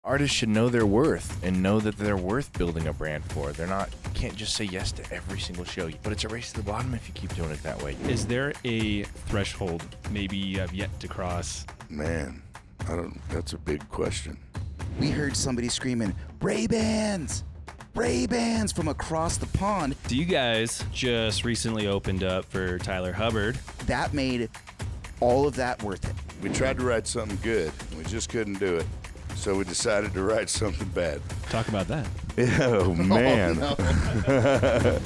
artists should know their worth and know that they're worth building a brand for. You can't just say yes to every single show, but it's a race to the bottom if you keep doing it that way. Is there a threshold maybe you have yet to cross? Man, that's a big question. We heard somebody screaming, Ray-Bans! Ray-Bans from across the pond. So you guys just recently opened up for Tyler Hubbard. That made all of that worth it. We tried to write something good, and we just couldn't do it. So we decided to write something bad. Talk about that. Oh, man. Oh, no.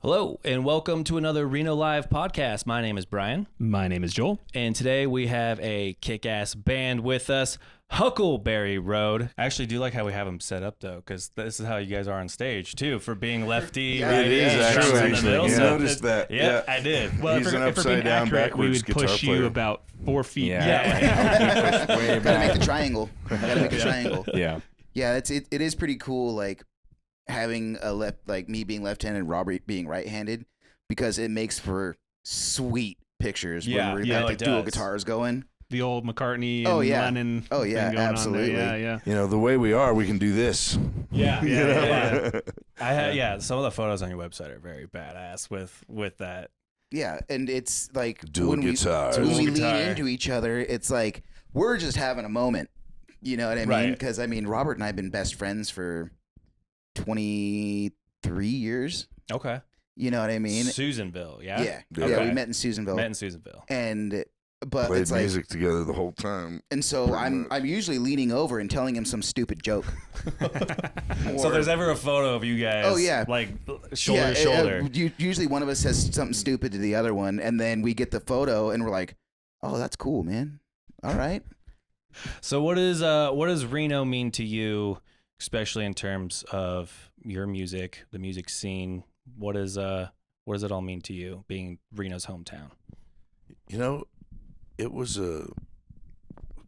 Hello, and welcome to another Reno Live podcast. My name is Brian. My name is Joel. And today we have a kick-ass band with us, Huckleberry Road. I actually do like how we have them set up, though, because this is how you guys are on stage, too, for being lefty, Yeah, righty, it is, drums in the actually. middle. You So noticed that. Yeah, Yeah. I did. Well, He's if an we're being upside-down, accurate, we backwards would guitar push player. you about 4 feet. Yeah. Way Gotta back. make the triangle. Gotta make a triangle. Yeah. Yeah, it is pretty cool, like having me being left-handed and Robert being right-handed, because it makes for sweet pictures Yeah, when we've yeah, got the it dual does. guitars going. The old McCartney and Oh, yeah. Lennon. Oh, yeah, thing going on there. absolutely. Yeah. You know, the way we are, we can do this. Yeah. Some of the photos on your website are very badass with that. Yeah, and it's like Dual guitars. when we Dual lean guitar. into each other, it's like we're just having a moment. You know what I mean? Right. Because Robert and I have been best friends for 23 years. Okay. You know what I mean? Susanville, yeah? Yeah. Okay. Yeah, we met in Susanville. Met in Susanville. But Played it's like, music together the whole time. and so pretty I'm much. usually leaning over and telling him some stupid joke. So there's ever a photo of you guys, Oh, yeah. like shoulder Yeah, to shoulder. Usually one of us says something stupid to the other one, and then we get the photo, and we're like, "Oh, that's cool, man. All right." So what does Reno mean to you, especially in terms of your music, the music scene? What does it all mean to you, being Reno's hometown? You know, it was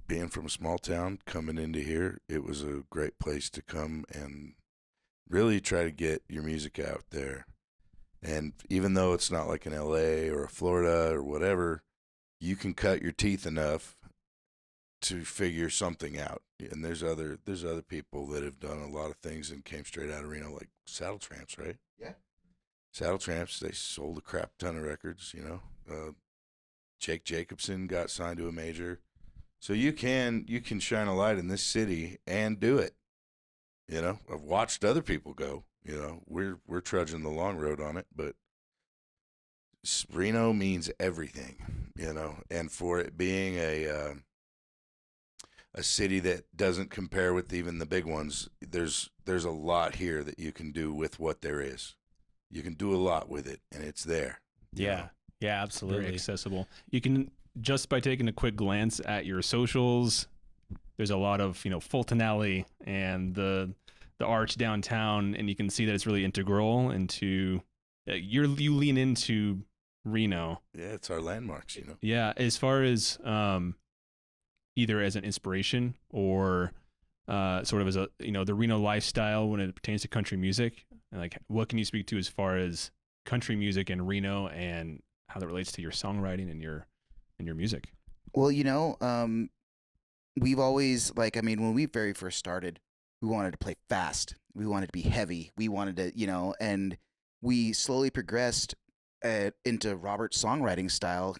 being from a small town, coming into here, it was a great place to come and really try to get your music out there. And even though it's not like in LA or Florida or whatever, you can cut your teeth enough to figure something out. And there's other people that have done a lot of things and came straight out of Reno, like Saddle Tramps, right? Yeah. Saddle Tramps, they sold a crap ton of records, you know. Jake Jacobson got signed to a major. So you can shine a light in this city and do it. You know, I've watched other people go, you know, we're trudging the long road on it, but Reno means everything, you know, and for it being a city that doesn't compare with even the big ones, there's a lot here that you can do with what there is. You can do a lot with it, and it's there. you know? Yeah, absolutely. Very accessible. You can, just by taking a quick glance at your socials, there's a lot of, Fulton Alley and the arch downtown, and you can see that it's really integral into, you lean into Reno. Yeah, it's our landmarks, you know. Yeah, as far as either as an inspiration or sort of as a, the Reno lifestyle when it pertains to country music, and like what can you speak to as far as country music in Reno and how that relates to your songwriting and your music? Well, we've always when we very first started, we wanted to play fast. We wanted to be heavy. We wanted to, and we slowly progressed into Robert's songwriting style.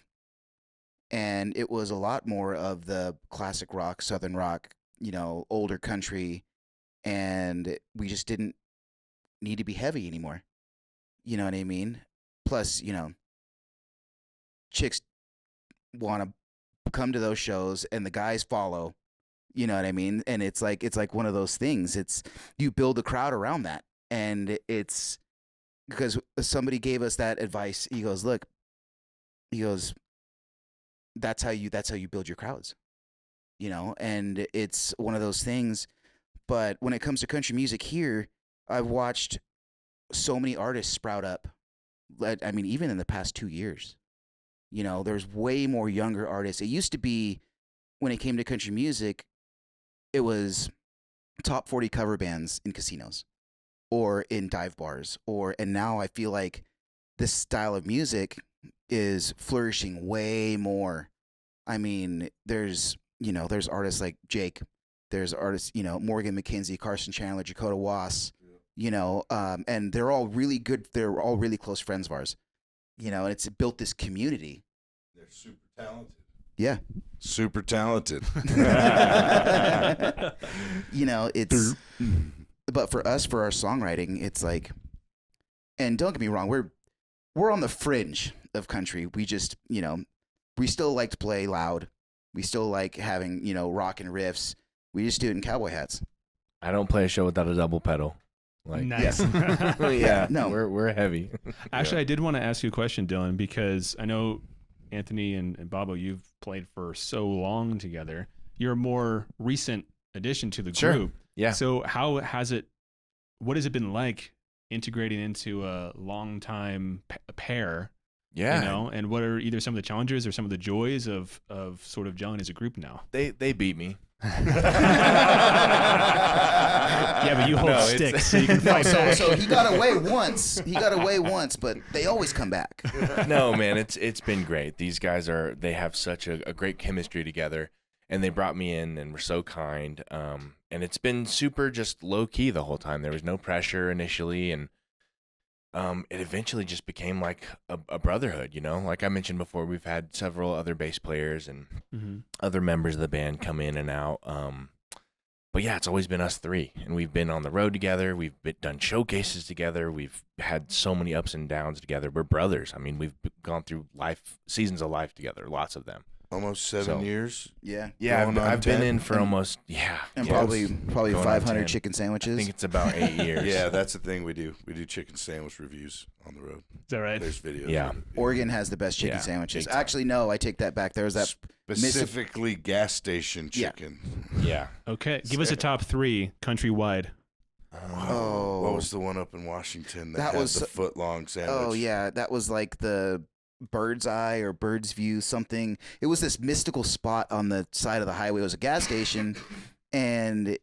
And it was a lot more of the classic rock, Southern rock, older country. And we just didn't need to be heavy anymore. You know what I mean? Plus, chicks want to come to those shows and the guys follow. You know what I mean? And it's like one of those things. It's, you build a crowd around that. And it's because somebody gave us that advice. He goes, that's how you build your crowds, and it's one of those things. But when it comes to country music here, I've watched so many artists sprout up. Even in the past 2 years, there's way more younger artists. It used to be, when it came to country music, it was top 40 cover bands in casinos or in dive bars, and now I feel like this style of music is flourishing way more. I mean, there's artists like Jake. There's artists, Morgan McKenzie, Carson Chandler, Dakota Wass, and they're all really good. They're all really close friends of ours, and it's built this community. They're super talented. Yeah. Super talented. It's, but for us, for our songwriting, it's like, and don't get me wrong, we're on the fringe of country. We just, we still like to play loud. We still like having, rockin' riffs. We just do it in cowboy hats. I don't play a show without a double pedal. Like, Nice. yeah, No. we're heavy. Actually, I did want to ask you a question, Dylan, because I know Anthony and Bobo, you've played for so long together. You're a more recent addition to the Sure. group. Yeah. So what has it been like integrating into a long-time pair? Yeah. And what are either some of the challenges or some of the joys of sort of gelling as a group now? They beat me. Yeah, but you hold No, sticks, so you can No, fight back. so he got away once. But they always come back. No, man, it's been great. These guys they have such a great chemistry together, and they brought me in and were so kind. And it's been super just low key the whole time. There was no pressure initially, and it eventually just became like a brotherhood. Like I mentioned before, we've had several other bass players and other members of the band come in and out. But yeah, it's always been us three, and we've been on the road together. We've done showcases together. We've had so many ups and downs together. We're brothers. I mean, we've gone through seasons of life together, lots of them. Almost 7 years. Yeah. Yeah, Going on I've been 10. in for almost And yeah, probably going on 500 10. chicken I sandwiches. think it's about 8 years. Yeah, that's the thing we do. We do chicken sandwich reviews on the road. Is that right? There's videos. Yeah. Oregon has the best chicken Yeah, sandwiches. big time. Actually, no, I take that back. There's that. Specifically gas station Yeah. chicken. Yeah. Okay, give us a top 3 countrywide. Oh. What was the one up in Washington That had was- the foot-long sandwich? Oh yeah, that was like the Bird's Eye or Bird's View something. It was this mystical spot on the side of the highway. It was a gas station, and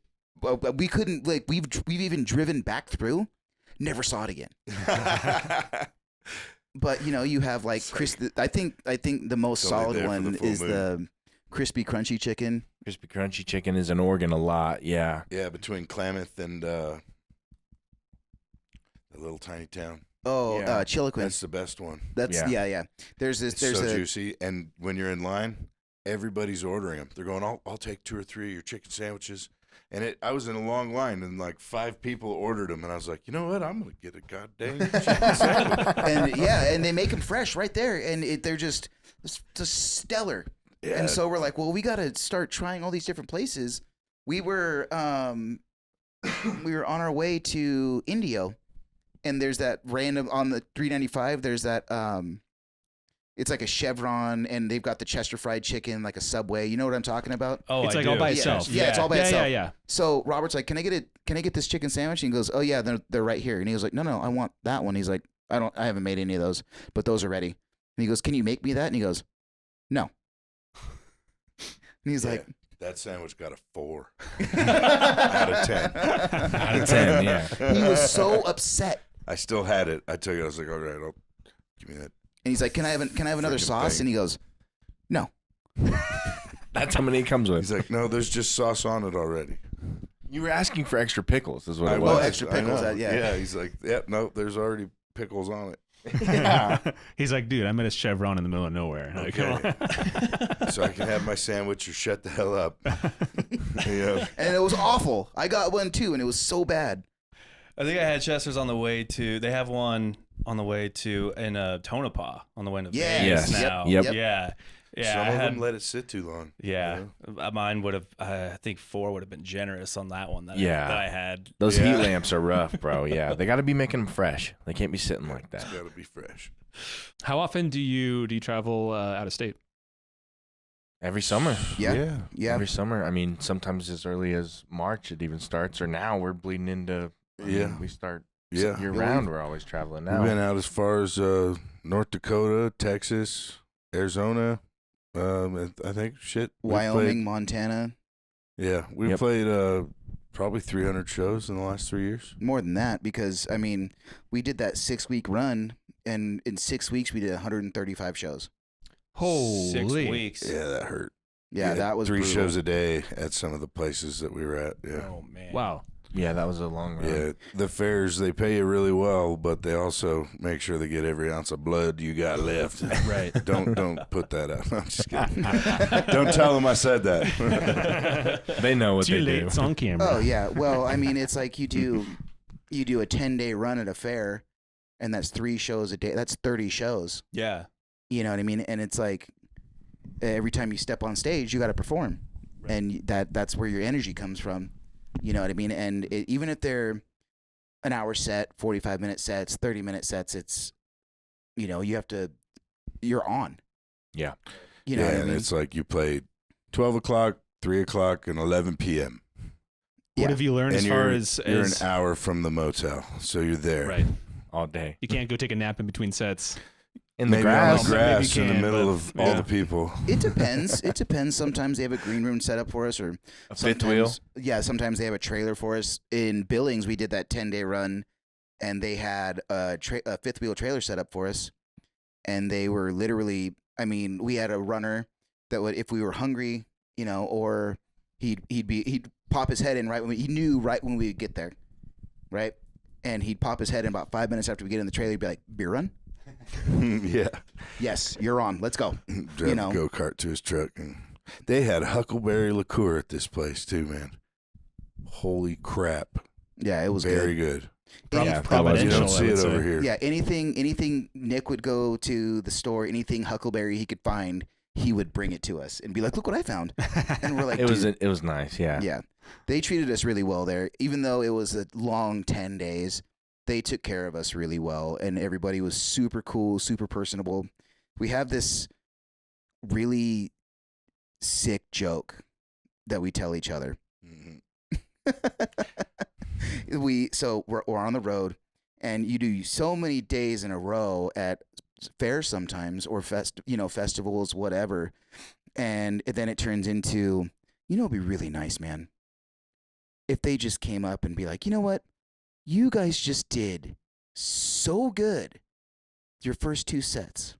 we couldn't we've even driven back through, never saw it again. But you have like Chris. I think the most It's only solid there for one the full is moon. the crispy crunchy chicken. Crispy crunchy chicken is in Oregon a lot. Yeah. Yeah, between Klamath and the little tiny town. Oh, Yeah. Chiloquin. That's the best one. That's Yeah. yeah. There's It's so juicy, and when you're in line, everybody's ordering them. They're going, I'll take 2 or 3 of your chicken sandwiches. And I was in a long line, and like 5 people ordered them, and I was like, you know what? I'm gonna get a goddamn chicken sandwich. and they make them fresh right there, and they're just stellar. Yeah. And so we're like, well, we got to start trying all these different places. We were on our way to Indio, and there's that random on the 395. There's that it's like a Chevron, and they've got the Chester fried chicken, like a Subway. You know what I'm talking about? Oh, It's I like do. all by Yeah. itself. Yeah, it's all by itself. Yeah. So Robert's like, can I get this chicken sandwich? And he goes, oh yeah, they're right here. And he was like, no, I want that one. He's like, I haven't made any of those, but those are ready. And he goes, can you make me that? And he goes, no. And he's Yeah, like, that sandwich got a 4 out of 10. Out of 10, yeah. he was so upset. I still had it. I took it. I was like, all right, give me that. And he's like, can I have another Freaking sauce? thing. And he goes, no. That's how many it comes with. He's like, no, there's just sauce on it already. You were asking for extra pickles, is what it I was. was. extra I pickles, know. yeah. Yeah, he's like, no, there's already pickles on it. Yeah. He's like, dude, I'm at a Chevron in the middle of nowhere. Like, come Okay. on. So I can have my sandwich or shut the hell up. Yeah. And it was awful. I got one too, and it was so bad. I think I had Chester's on the way to. They have one on the way to in Tonopah on the way to Yeah. Vegas Yes. now. Yep. Yeah. Yeah. Some I of had, them let it sit too long. yeah. you know? Mine would have. I think 4 would have been generous on that one. That Yeah. that I had. Those Yeah. heat lamps are rough, bro. Yeah. They got to be making them fresh. They can't be sitting like that. It's got to be fresh. How often do you travel out of state? Every summer. Yeah. Every summer. I mean, sometimes as early as March it even starts, or now we're bleeding into. Yeah. We start Yeah. year Yeah, round. We're always traveling now. We've been out as far as North Dakota, Texas, Arizona. I think we Wyoming, played- Montana. yeah, we Yep. played Probably 300 shows in the last 3 years. More than that, because I mean, we did that 6-week run, and in 6 weeks we did 135 shows. Holy 6 weeks. Yeah, that hurt. Yeah, that was 3 brutal. shows a day at some of the places that we were at. Yeah. Oh man. Wow. Yeah, that was a long run. Yeah, the fairs, they pay you really well, but they also make sure they get every ounce of blood you got left. Right. Don't put that out. I'm just kidding. Don't tell them I said that. They know what Too they late. do. It's on camera. Oh yeah. Well, I mean, it's like you do a 10-day run at a fair, and that's 3 shows a day. That's 30 shows. Yeah. You know what I mean? And it's like every time you step on stage, you got to perform, and that's where your energy comes from. You know what I mean? And even if they're an hour set, 45-minute sets, 30-minute sets, it's, you know, you're on. Yeah. You know yeah, what I and mean? it's like you play 12 o'clock, 3 o'clock, and 11 p.m. What Yeah. have you learned And as far you're as an hour from the motel, so you're there. right? All day. You can't go take a nap in between sets. In the Maybe grass. on the Maybe you grass in the can, middle but- of all yeah. the people. It depends. It depends. Sometimes they have a green room set up for us, or A fifth wheel. Yeah, sometimes they have a trailer for us. In Billings, we did that 10-day run, and they had a fifth wheel trailer set up for us, and they were literally. I mean, we had a runner that would, if we were hungry, you know, or he'd pop his head in he knew right when we would get there, right, and he'd pop his head in about 5 minutes after we get in the trailer. He'd be like, "Beer run." Yeah. Yes, you're on. Let's go. Drive know. a go-kart to his truck. And they had Huckleberry liqueur at this place, too, man. Holy crap. Yeah, it was Very good. Any- Yeah, You Providential, don't I see would it say. over here. Yeah, anything Nick would go to the store, anything Huckleberry he could find, he would bring it to us and be like, "Look what I found." And we're like, It was "Dude." it was nice. Yeah. Yeah. They treated us really well there. Even though it was a long 10 days, they took care of us really well, and everybody was super cool, super personable. We have this really sick joke that we tell each other. Mhm. We're on the road, and you do so many days in a row at fairs sometimes, or festivals, whatever, and then it turns into, it'd be really nice, man, if they just came up and be like, "You know what, you guys just did so good your first 2 sets.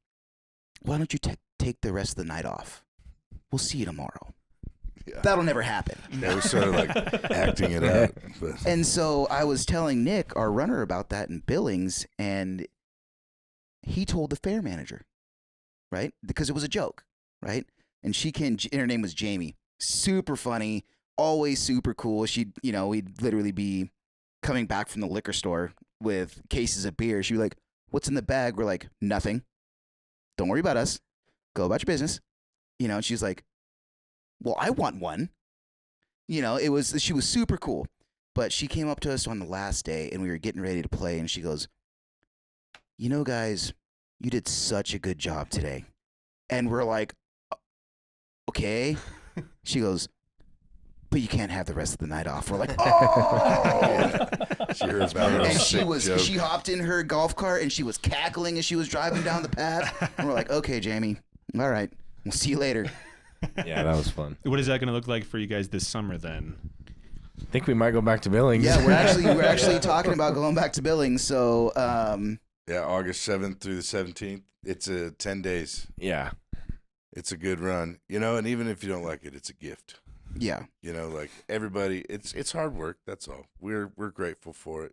Why don't you take the rest of the night off? We'll see you tomorrow." Yeah. That'll never happen. They were sort of like acting it out. But And so I was telling Nick, our runner, about that in Billings, and he told the fair manager, right? Because it was a joke, right? And and her name was Jamie. Super funny, always super cool. We'd literally be coming back from the liquor store with cases of beer. She'd be like, "What's in the bag?" We're like, "Nothing. Don't worry about us. Go about your business." And she's like, "Well, I want one." She was super cool. But she came up to us on the last day, and we were getting ready to play, and she goes, "Guys, you did such a good job today." And we're like, "Okay." She goes, "But you can't have the rest of the night off." We're like, "Oh!" she heard about it. And she hopped in her golf cart, and she was cackling as she was driving down the path. And we're like, "Okay, Jamie, all right, we'll see you later." Yeah, that was fun. What is that going to look like for you guys this summer then? I think we might go back to Billings. Yeah, we're actually talking about going back to Billings. So, Yeah, August 7th through the 17th. It's 10 days. Yeah. It's a good run. And even if you don't like it, it's a gift. yeah, Like everybody, it's hard work. That's all. We're grateful for it.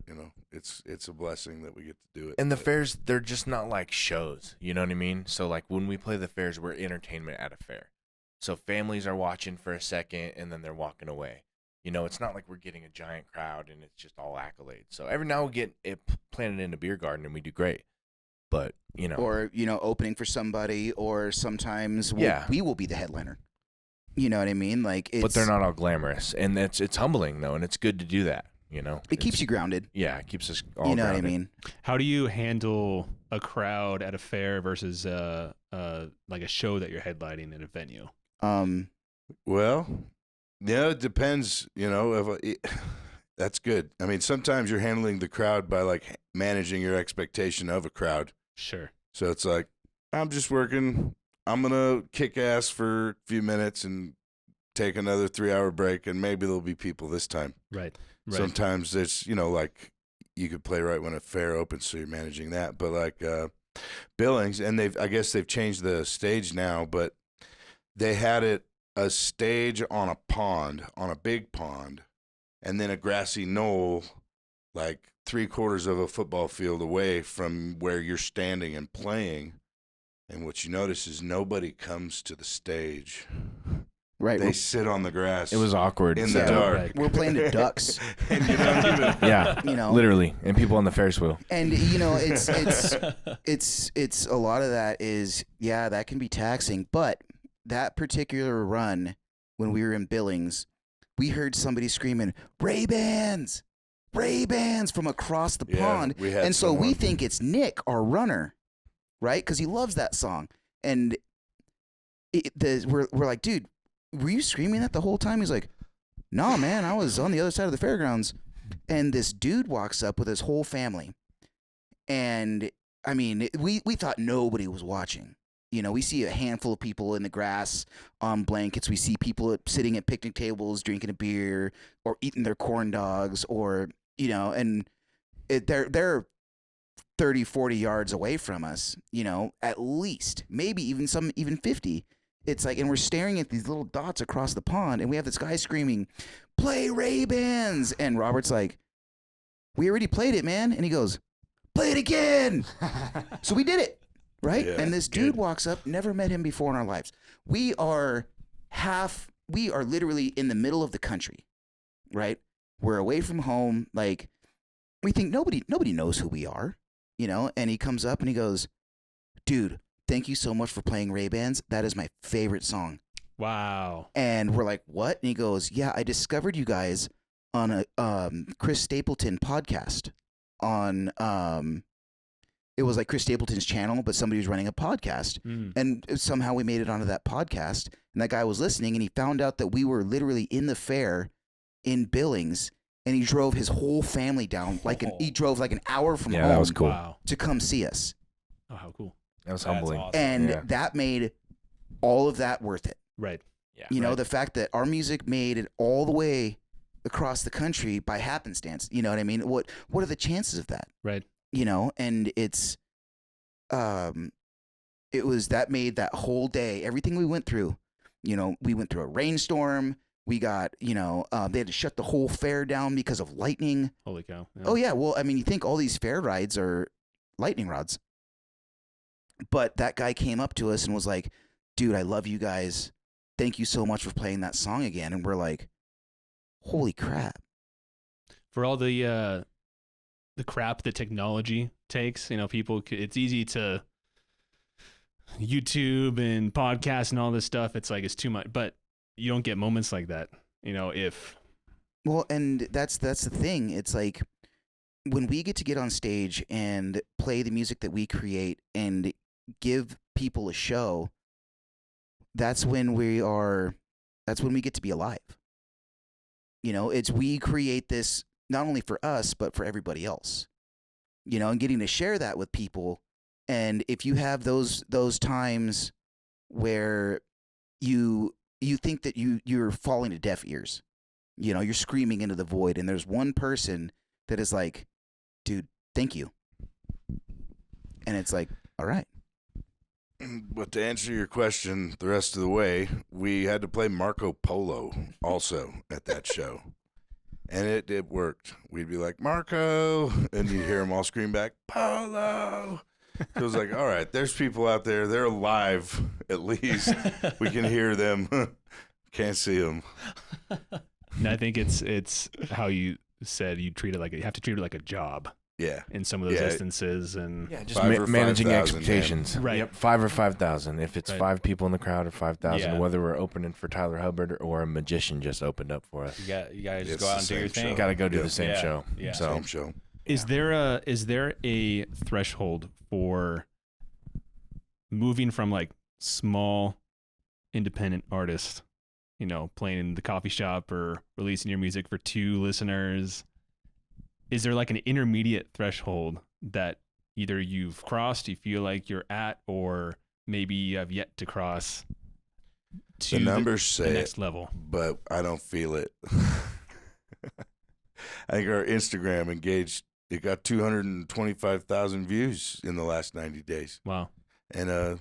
It's a blessing that we get to do it. And the But fairs, they're just not like shows. You know what I mean? So like when we play the fairs, we're entertainment at a fair. So families are watching for a second and then they're walking away. It's not like we're getting a giant crowd and it's just all accolades. So every now we get it planted in a beer garden and we do great. But, or opening for somebody, or sometimes Yeah. we will be the headliner. You know what I mean? Like, but they're not all glamorous. And it's humbling though, and it's good to do that, It keeps you grounded. Yeah, it keeps us all You know grounded. what I mean? How do you handle a crowd at a fair versus like a show that you're headlining at a venue? Well, yeah, it depends. That's good. I mean, sometimes you're handling the crowd by like managing your expectation of a crowd. Sure. So it's like, I'm just working. I'm going to kick ass for a few minutes and take another 3-hour break, and maybe there'll be people this time. Right. Sometimes it's, like you could play right when a fair opens, so you're managing that. But like Billings, and I guess they've changed the stage now, but they had a stage on a pond, on a big pond, and then a grassy knoll, like 3/4 of a football field away from where you're standing and playing. And what you notice is nobody comes to the stage. Right. They sit on the grass. It was awkward. in the dark. Right. We're playing the Ducks. And you don't even. Yeah, literally, and people on the Ferris wheel. And it's a lot of that is, that can be taxing. But that particular run, when we were in Billings, we heard somebody screaming, Ray-Bans from across the pond. We had and so someone. we think it's Nick, our runner, right? Because he loves that song. And we're like, dude, were you screaming that the whole time? He's like, no, man, I was on the other side of the fairgrounds. And this dude walks up with his whole family. And, I mean, we thought nobody was watching. We see a handful of people in the grass on blankets. We see people sitting at picnic tables, drinking a beer or eating their corn dogs or, and they're 30, 40 yards away from us, at least, maybe even 50. It's like, and we're staring at these little dots across the pond, and we have this guy screaming, play Ray-Bans. And Robert's like, we already played it, man. And he goes, play it again. So we did it. Right? Yeah, and this dude walks up, never met him before in our lives. We are literally in the middle of the country, right? We're away from home. Like, we think nobody knows who we are, and he comes up and he goes, dude, thank you so much for playing Ray-Bans. That is my favorite song. Wow. And we're like, what? And he goes, yeah, I discovered you guys on a Chris Stapleton podcast on it was like Chris Stapleton's channel, but somebody was running a podcast. And somehow we made it onto that podcast. And that guy was listening, and he found out that we were literally in the fair in Billings, and he drove his whole family down. He drove like an hour from home that was cool. Wow. to come see us. Oh, how cool. That was That's humbling. awesome. And Yeah. that made all of that worth it. Right. Yeah. The fact that our music made it all the way across the country by happenstance. You know what I mean? What are the chances of that? Right. And it's, it was that made that whole day, everything we went through, we went through a rainstorm. We got, they had to shut the whole fair down because of lightning. Holy cow. Yeah. Oh yeah. Well, I mean, you think all these fair rides are lightning rods, but that guy came up to us and was like, dude, I love you guys. Thank you so much for playing that song again. And we're like, holy crap. For all the crap that technology takes, it's easy to YouTube and podcasts and all this stuff. It's like, it's too much, but you don't get moments like that, Well, and that's the thing. It's like when we get on stage and play the music that we create and give people a show, that's when we get to be alive. It's we create this not only for us, but for everybody else, and getting to share that with people. And if you have those times where you think that you're falling to deaf ears, you're screaming into the void, and there's one person that is like, dude, thank you. And it's like, all right. But to answer your question the rest of the way, we had to play Marco Polo also at that show. And it worked. We'd be like, Marco, and you'd hear them all scream back, Polo. So it was like, all right, there's people out there. They're alive, at least. We can hear them. Can't see them. And I think it's how you said you have to treat it like a job Yeah. in some of those instances. And Yeah, just 5 or managing 5,000, expectations. man. Right. Yep, 5 or 5,000. If it's Right. 5 people in the crowd or 5,000, Yeah. whether we're opening for Tyler Hubbard or a magician just opened up for us. You gotta just It's go out the and do your same thing. show. Got to go do Yeah. the same Yeah. show. Yeah. So Same show. Is there a threshold for moving from like small independent artists, playing in the coffee shop or releasing your music for 2 listeners? Is there like an intermediate threshold that either you've crossed, you feel like you're at, or maybe you have yet to cross The numbers the say it, next level. but I don't feel it. I think our Instagram engaged. It got 225,000 views in the last 90 days. Wow. And I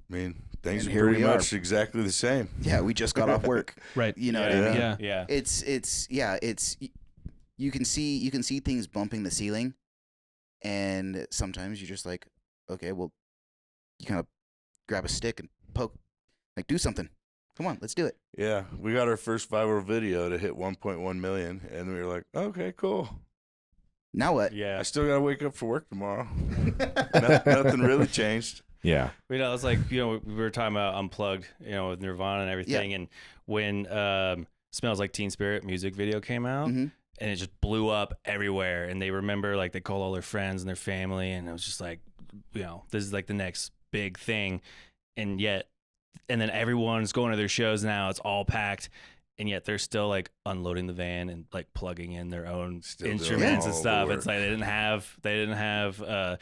mean, things And are here pretty we are. much exactly the same. Yeah, we just got off work. Right. You know Yeah. what I mean? Yeah. Yeah. It's you can see things bumping the ceiling, and sometimes you're just like, okay, well, you kind of grab a stick and poke, like, do something. Come on, let's do it. Yeah, we got our first viral video to hit 1.1 million, and we were like, okay, cool. Now what? Yeah. I still got to wake up for work tomorrow. Nothing really changed. Yeah. You know, it's like, you know, we were talking about Unplugged, you know, with Nirvana and everything. And when Smells Like Teen Spirit music video came out, Mhm. and it just blew up everywhere. And they remember, like, they called all their friends and their family. And it was just like, you know, this is like the next big thing. And then everyone's going to their shows now. It's all packed. And yet they're still like unloading the van and like plugging in their own Still doing instruments and all the stuff. work. It's like they didn't have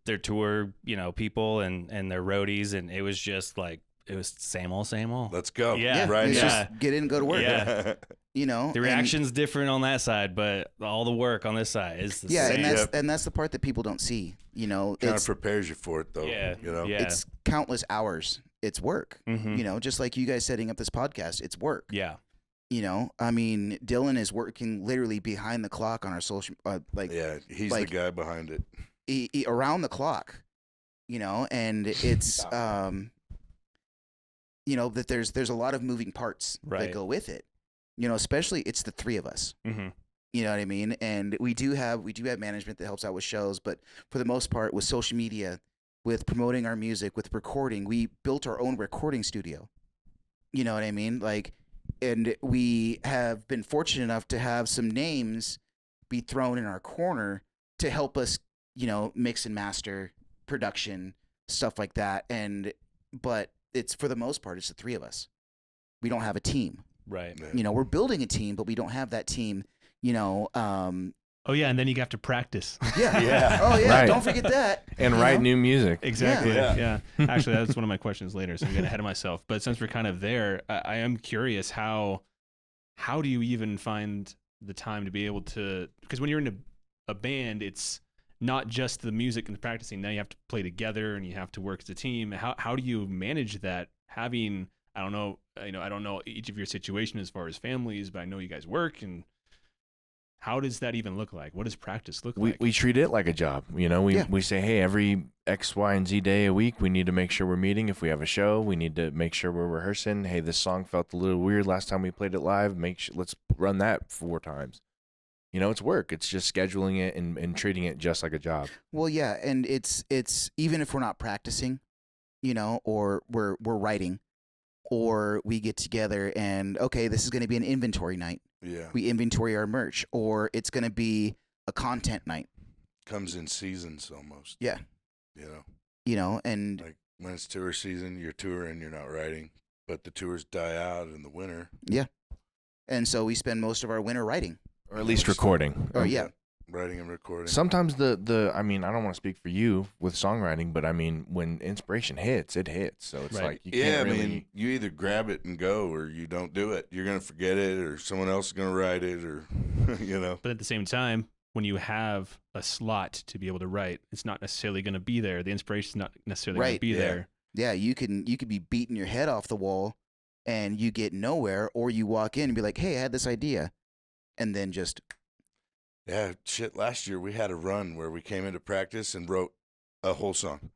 their tour, you know, people and their roadies, and it was just like it was same old. Let's go. Yeah. Right. It's Yeah. just get in and go to work. Yeah. You know, The reaction's different on that side, but all the work on this side is the Yeah, same. and that's the part that people don't see. You know, Kind of it's prepares you for it, though. Yeah. You know? Yeah. it's countless hours. It's work. Mhm. You know, just like you guys setting up this podcast, it's work. Yeah. You know, I mean, Dylan is working literally behind the clock on our social, Yeah, he's like- the guy behind it. around the clock. You know, and it's you know, that there's a lot of moving parts Right. that go with it. You know, especially it's the three of us. Mm-hmm. You know what I mean? And we do have management that helps out with shows, but for the most part, with social media, with promoting our music, with recording, we built our own recording studio. You know what I mean? Like, and we have been fortunate enough to have some names be thrown in our corner to help us, you know, mix and master, production, stuff like that. But it's, for the most part, it's the three of us. We don't have a team. Right. Yeah. You know, we're building a team, but we don't have that team. You know, Oh yeah, and then you have to practice. yeah, Yeah. oh yeah, Right. don't forget that. And you write know? new music. Exactly. Yeah. Yeah. Actually, that's one of my questions later, so I'm getting ahead of myself. But since we're kind of there, I am curious how do you even find the time to be able to? Because when you're in a band, it's not just the music and the practicing. Now you have to play together and you have to work as a team. How do you manage that? Having, I don't know, I don't know each of your situation as far as families, but I know you guys work, and how does that even look like? What does practice look like? We treat it like a job. You know, Yeah. we say, hey, every X, Y, and Z day a week, we need to make sure we're meeting. If we have a show, we need to make sure we're rehearsing. Hey, this song felt a little weird last time we played it live. Let's run that 4 times. You know, it's work. It's just scheduling it and treating it just like a job. Well, yeah, and it's even if we're not practicing, you know, or we're writing, or we get together and okay, this is going to be an inventory night. Yeah. We inventory our merch, or it's going to be a content night. Comes in seasons almost. Yeah. You know, And like when it's tour season, you're touring, you're not writing, but the tours die out in the winter. and so we spend most of our winter writing. Or at least recording. Oh yeah, Writing and recording. Sometimes I mean, I don't want to speak for you with songwriting, but I mean, when inspiration hits, it hits. So it's Right. like, you Yeah, can't really. I mean, you either grab it and go, or you don't do it. You're gonna forget it, or someone else is gonna write it, or you know. But at the same time, when you have a slot to be able to write, it's not necessarily going to be there. The inspiration's not necessarily going to Right, be yeah. there. yeah. You could be beating your head off the wall, and you get nowhere, or you walk in and be like, hey, I had this idea, and then just Yeah, shit. Last year we had a run where we came into practice and wrote a whole song,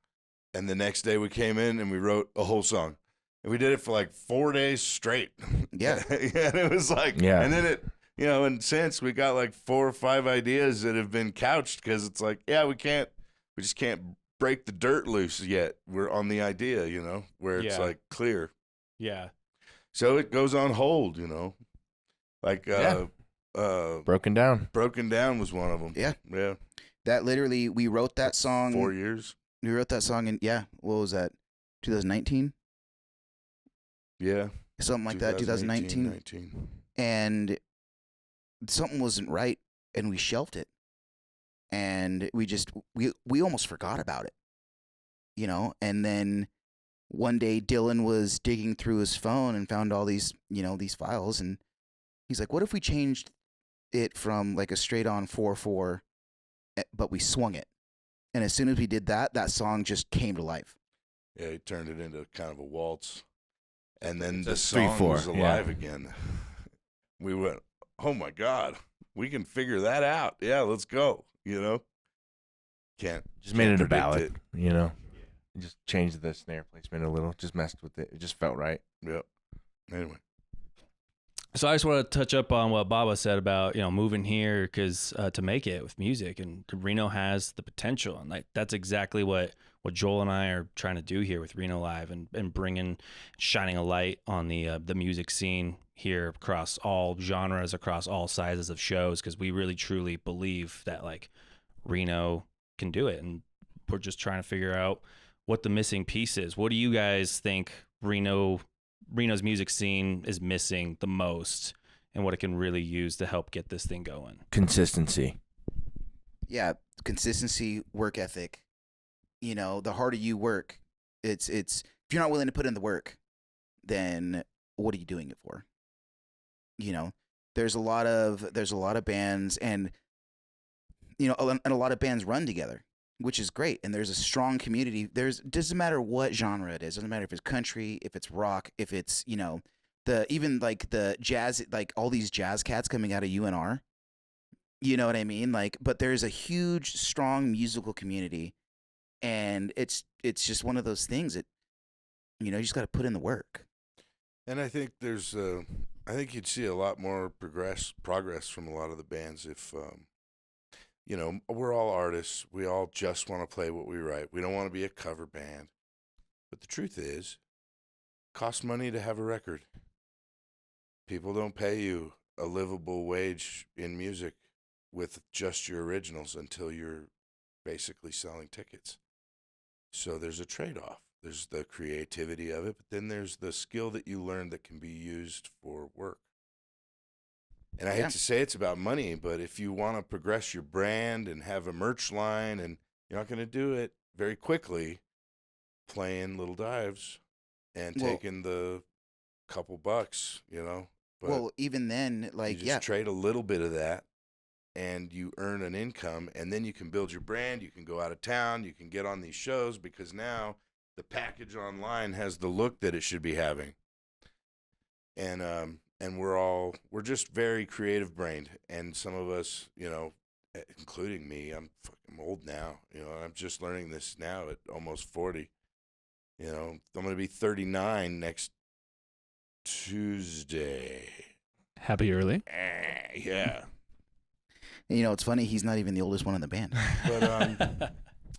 and the next day we came in and we wrote a whole song, and we did it for like 4 days straight. Yeah. And it was like, Yeah. And then and since we got like 4 or 5 ideas that have been couched, because it's like, yeah, we just can't break the dirt loose yet. We're on the idea, where it's Yeah. like clear. Yeah. So it goes on hold, like Yeah. Broken down. Broken Down was one of them. Yeah. Yeah. that. Literally, we wrote that song. 4 years. We wrote that song in what was that? 2019, Yeah. something like that. 2019, 19. and something wasn't right, and we shelved it, and we almost forgot about it, and then one day Dylan was digging through his phone and found all these, these files, and he's like, "What if we changed it from like a straight on 4/4, but we swung it?" And as soon as we did that, that song just came to life. Yeah, he turned it into kind of a waltz, and then It's the a song 3/4, was alive again. We went, "Oh my God, we can figure that out. Yeah, let's go." Can't Just made it a predict ballad, Just changed the snare placement a little, just messed with it. It just felt right. Yep. Anyway, So I just want to touch up on what Baba said about moving here because to make it with music, and Reno has the potential, and like that's exactly what Joel and I are trying to do here with Reno Live, and shining a light on the music scene here across all genres, across all sizes of shows, because we really truly believe that like Reno can do it, and we're just trying to figure out what the missing piece is. What do you guys think Reno's music scene is missing the most, and what it can really use to help get this thing going? Consistency. Yeah, consistency, work ethic. The harder you work, it's if you're not willing to put in the work, then what are you doing it for? There's a lot of bands, and and a lot of bands run together, which is great. And there's a strong community. Doesn't matter what genre it is. Doesn't matter if it's country, if it's rock, if it's, even like the jazz, like all these jazz cats coming out of UNR. You know what I mean? Like, but there's a huge, strong musical community, and it's just one of those things that, you just got to put in the work. and I think I think you'd see a lot more progress from a lot of the bands if, we're all artists. We all just want to play what we write. We don't want to be a cover band. But the truth is, it costs money to have a record. People don't pay you a livable wage in music with just your originals until you're basically selling tickets. So there's a trade-off. There's the creativity of it, but then there's the skill that you learn that can be used for work. And I hate to say it's about money, but if you want to progress your brand and have a merch line, and you're not going to do it very quickly playing little dives and taking the couple bucks, But even then, like, you just trade a little bit of that, and you earn an income, and then you can build your brand. You can go out of town. You can get on these shows because now the package online has the look that it should be having. And we're just very creative brained, and some of us, including me, I'm old now. I'm just learning this now at almost 40. I'm going to be 39 next Tuesday. Happy early. Yeah. And, it's funny, he's not even the oldest one in the band. But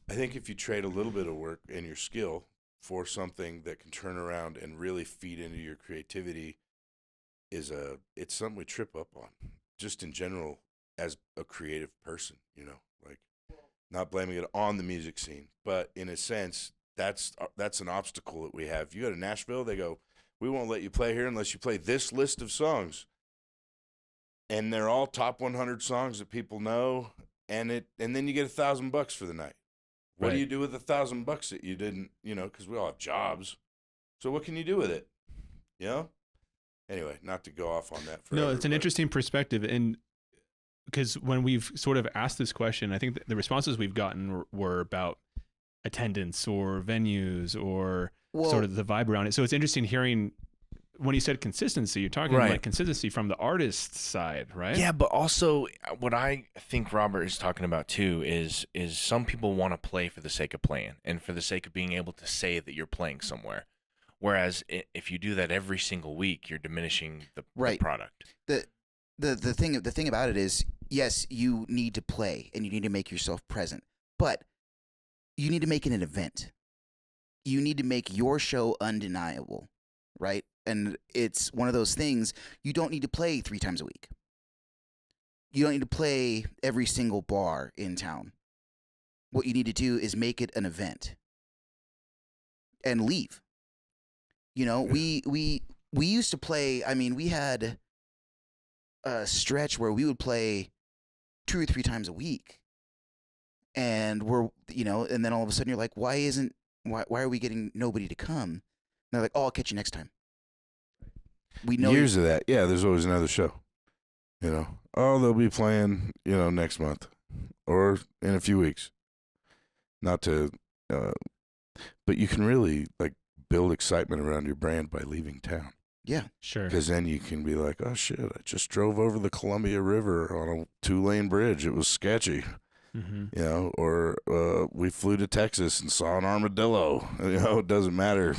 I think if you trade a little bit of work and your skill for something that can turn around and really feed into your creativity, it's something we trip up on, just in general as a creative person, like not blaming it on the music scene, but in a sense, that's an obstacle that we have. If you go to Nashville, they go, "We won't let you play here unless you play this list of songs." And they're all top 100 songs that people know, and then you get $1,000 for the night. What do you do with $1,000 that you didn't, because we all have jobs. So what can you do with it? Anyway, not to go off on that forever. No, it's an interesting perspective. And because when we've sort of asked this question, I think the responses we've gotten were about attendance or venues or sort of the vibe around it. So it's interesting hearing when you said consistency, you're talking like consistency from the artist side, right? Yeah, but also what I think Robert is talking about too is some people want to play for the sake of playing and for the sake of being able to say that you're playing somewhere. Whereas if you do that every single week, you're diminishing the product. The thing about it is, yes, you need to play and you need to make yourself present, but you need to make it an event. You need to make your show undeniable, right? And it's one of those things, you don't need to play 3 times a week. You don't need to play every single bar in town. What you need to do is make it an event and leave. We used to play, we had a stretch where we would play 2 or 3 times a week. And and then all of a sudden you're like, why isn't why are we getting nobody to come? And they're like, oh, I'll catch you next time. We know Years of that. Yeah, there's always another show. You know, oh, they'll be playing, you know, next month or in a few weeks. Not to, but you can really like build excitement around your brand by leaving town. Yeah, Sure. Because then you can be like, oh shit, I just drove over the Columbia River on a 2-lane bridge. It was sketchy, Mm-hmm. you know, or we flew to Texas and saw an armadillo. You know, it doesn't matter.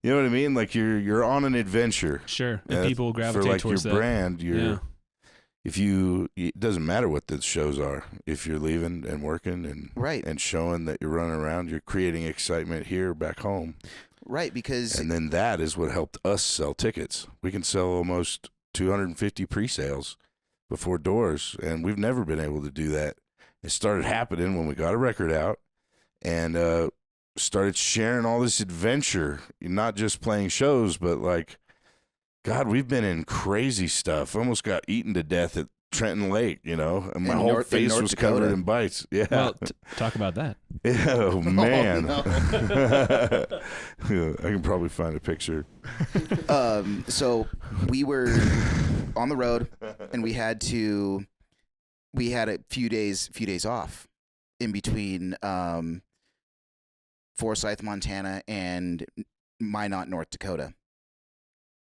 You know what I mean? Like you're on an adventure. Sure. And people gravitate for like towards your that. brand. Yeah. It doesn't matter what the shows are. If you're leaving and working and right, and showing that you're running around, you're creating excitement here back home. right. Because And then that is what helped us sell tickets. We can sell almost 250 pre-sales before doors, and we've never been able to do that. It started happening when we got a record out and started sharing all this adventure, not just playing shows, but like, God, we've been in crazy stuff. Almost got eaten to death at Trenton Lake, you know, and my In whole North face was Dakota. covered in bites. Yeah. Well, talk about that. Oh, man. no. Yeah, I can probably find a picture. So we were on the road, and we had a few days off in between Forsyth, Montana, and Minot, North Dakota.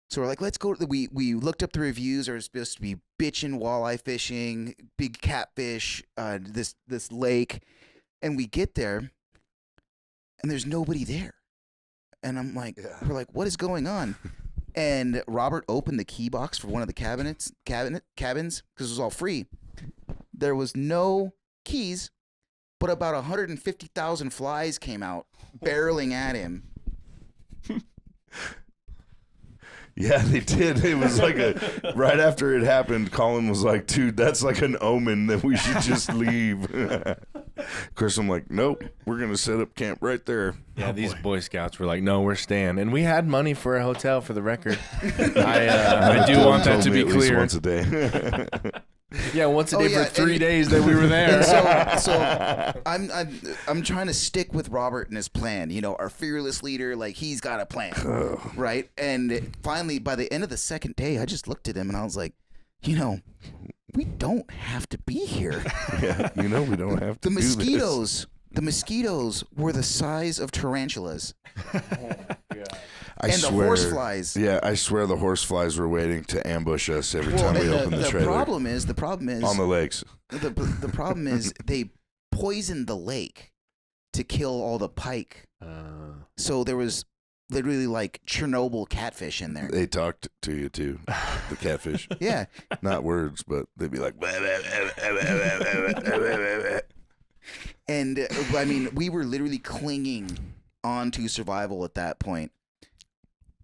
So we're like, let's go. We looked up the reviews. Are supposed to be bitchin' walleye fishing, big catfish, this lake, and we get there, and there's nobody there. And I'm like, we're like, what is going on? And Robert opened the key box for one of the cabins because it was all free. There was no keys, but about 150,000 flies came out barreling at him. Yeah, they did. It was like right after it happened, Colin was like, dude, that's like an omen that we should just leave. Of course, I'm like, nope, we're going to set up camp right there. Yeah, these Boy Scouts were like, no, we're staying. And we had money for a hotel, for the record. I do want that to be At least clear. once a day. Yeah, once a Oh, day yeah, for 3 and- days that we were there. And so I'm trying to stick with Robert and his plan. You know, our fearless leader, like he's got a plan, right? And finally, by the end of the second day, I just looked at him and I was like, you know, we don't have to be here. Yeah, you know, we don't have to The do this. mosquitoes were the size of tarantulas, I and swear, the horseflies. Yeah, I swear the horseflies were waiting to ambush us every Well, time we and opened the the trailer. problem is on the lakes. the problem is they poisoned the lake to kill all the pike. So there was literally like Chernobyl catfish in there. They talked to you too, the catfish. Yeah. Not words, but they'd be like. And I mean, we were literally clinging on to survival at that point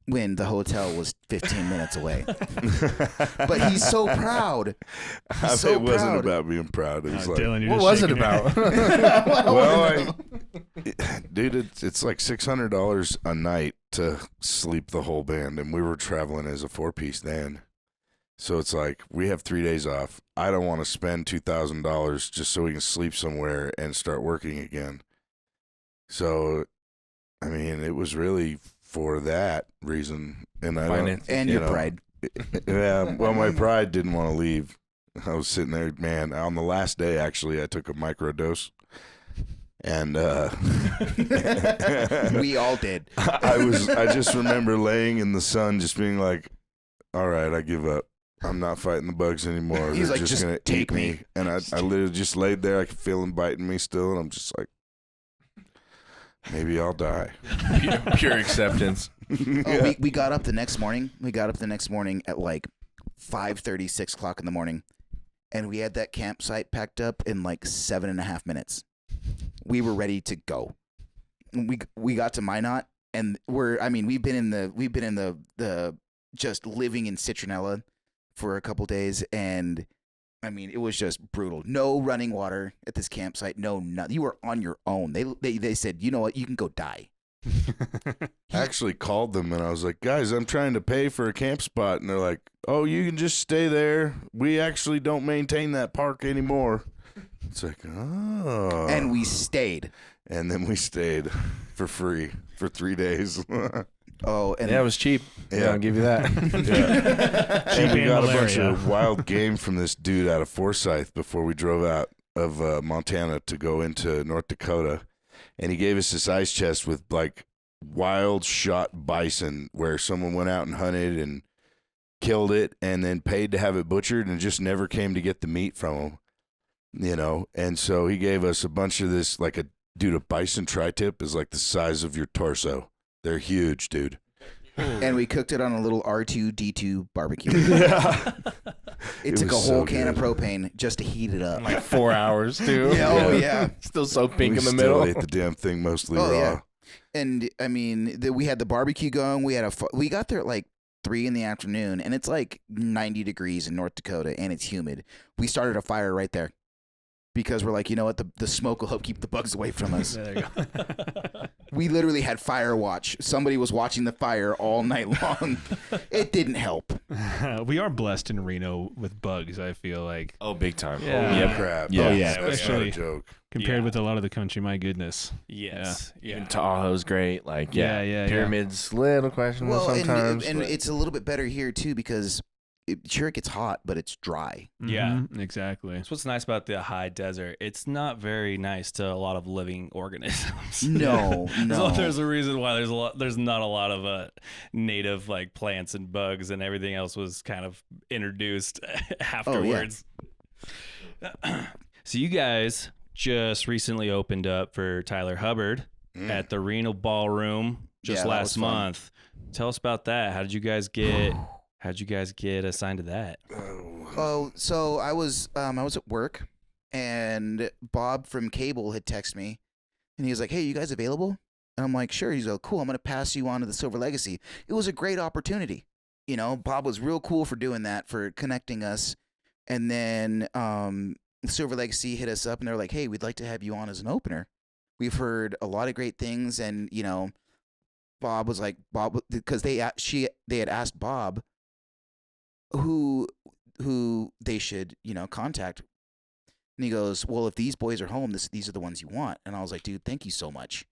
when the hotel was 15 minutes away. But he's so proud. He's so it wasn't proud. about being proud. It was like, Dylan, you're What just was it shaking your about? well, dude, it's like $600 a night to sleep the whole band, and we were traveling as a 4-piece then. So it's like we have 3 days off. I don't want to spend $2,000 just so we can sleep somewhere and start working again. So, I mean, it was really for that reason, and I don't, Finance. And you your know, pride. Yeah, well, my pride didn't want to leave. I was sitting there, man. On the last day, actually, I took a microdose, and We all did. I just remember laying in the sun, just being like, "All right, I give up. I'm not fighting the bugs anymore. He's They're like, just "Just gonna take eat me." And I literally just laid there. I could feel them biting me still, and I'm just like, maybe I'll die. Pure acceptance. Oh, we got up the next morning. We got up the next morning at like 5:30, 6 o'clock in the morning, and we had that campsite packed up in like 7.5 minutes. We were ready to go. We got to Minot, and we've been in the just living in citronella for a couple days, and I mean, it was just brutal. No running water at this campsite. No, nothing. You were on your own. They said, you know what, you can go die. I actually called them and I was like, guys, I'm trying to pay for a camp spot. And they're like, oh, you can just stay there. We actually don't maintain that park anymore. It's like, oh. And we stayed. and then we stayed for free for 3 days. Oh, and Yeah, it was cheap. Yeah, I'll give you that. And we and got a bunch malaria. of wild game from this dude out of Forsyth before we drove out of Montana to go into North Dakota. And he gave us this ice chest with like wild shot bison where someone went out and hunted and killed it and then paid to have it butchered and just never came to get the meat from him, you know? And so he gave us a bunch of this, like a bison tri-tip is like the size of your torso. They're huge, dude. and we cooked it on a little R2D2 barbecue. Yeah. It It took a was whole so can of good. propane just to heat it up. Like 4 hours, too. Yeah, oh Yeah. yeah. Still so pink We in the still middle. ate the damn thing mostly Oh, raw. yeah. And I mean, we had the barbecue going. We got there at like 3 in the afternoon, and it's like 90 degrees in North Dakota, and it's humid. We started a fire right there because we're like, you know what, the smoke will help keep the bugs away from us. There you go. We literally had fire watch. Somebody was watching the fire all night long. It didn't help. We are blessed in Reno with bugs, I feel like. Oh, big time. Yeah. Holy Yep. crap. Yeah. Oh, yeah. That's not a Especially- joke. Compared Yeah. with a lot of the country, my goodness. Yes. Yeah. Even Tahoe's great. Like, Yeah. Pyramids, little questionable Well, sometimes. and but- it's a little bit better here too because it gets hot, but it's dry. Yeah. Mhm, exactly. That's what's nice about the high desert. It's not very nice to a lot of living organisms. No, no. So there's a reason why there's not a lot of native like plants and bugs, and everything else was kind of introduced afterwards. So you guys just recently opened up for Tyler Hubbard at the Reno Ballroom just Yeah, that last was fun. month. Tell us about that. How did you guys get assigned to that? Oh, so I was at work, and Bob from Cable had texted me, and he was like, "Hey, you guys available?" And I'm like, "Sure." He's like, "Cool. I'm gonna pass you on to the Silver Legacy." It was a great opportunity. You know, Bob was real cool for doing that, for connecting us, and then Silver Legacy hit us up, and they're like, "Hey, we'd like to have you on as an opener. We've heard a lot of great things," and you know, Bob was like, because they had asked Bob who they should, you know, contact. And he goes, "Well, if these boys are home, these are the ones you want." And I was like, "Dude, thank you so much.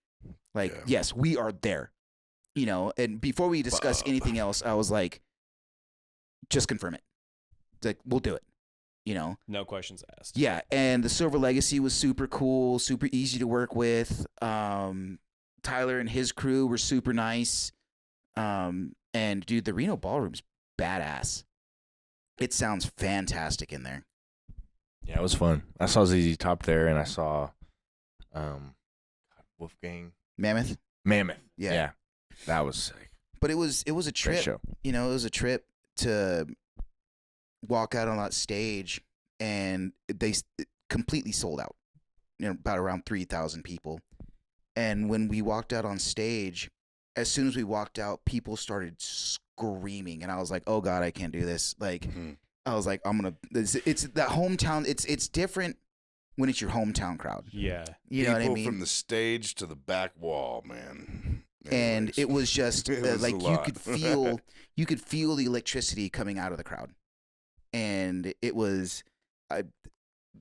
Like, Yeah. yes, we are there." You know, and before we discuss Bob. anything else, I was like, "Just confirm it. It's like, we'll do it." You know? No questions asked. Yeah, and the Silver Legacy was super cool, super easy to work with. Tyler and his crew were super nice. And dude, the Reno Ballroom's badass. It sounds fantastic in there. Yeah, it was fun. I saw ZZ Top there, and I saw Wolfgang Mammoth. Mammoth. Yeah. Yeah, that was sick. But it was a Great trip. show. You know, it was a trip to walk out on that stage, and it completely sold out. You know, about around 3,000 people. And when we walked out on stage, as soon as we walked out, people started screaming, and I was like, "Oh God, I can't do this!" Like, Mhm. I was like, It's that hometown. It's different when it's your hometown crowd. Yeah. You know what I People mean? from the stage to the back wall, man. And it was just It was like a you lot. could feel the electricity coming out of the crowd, and it was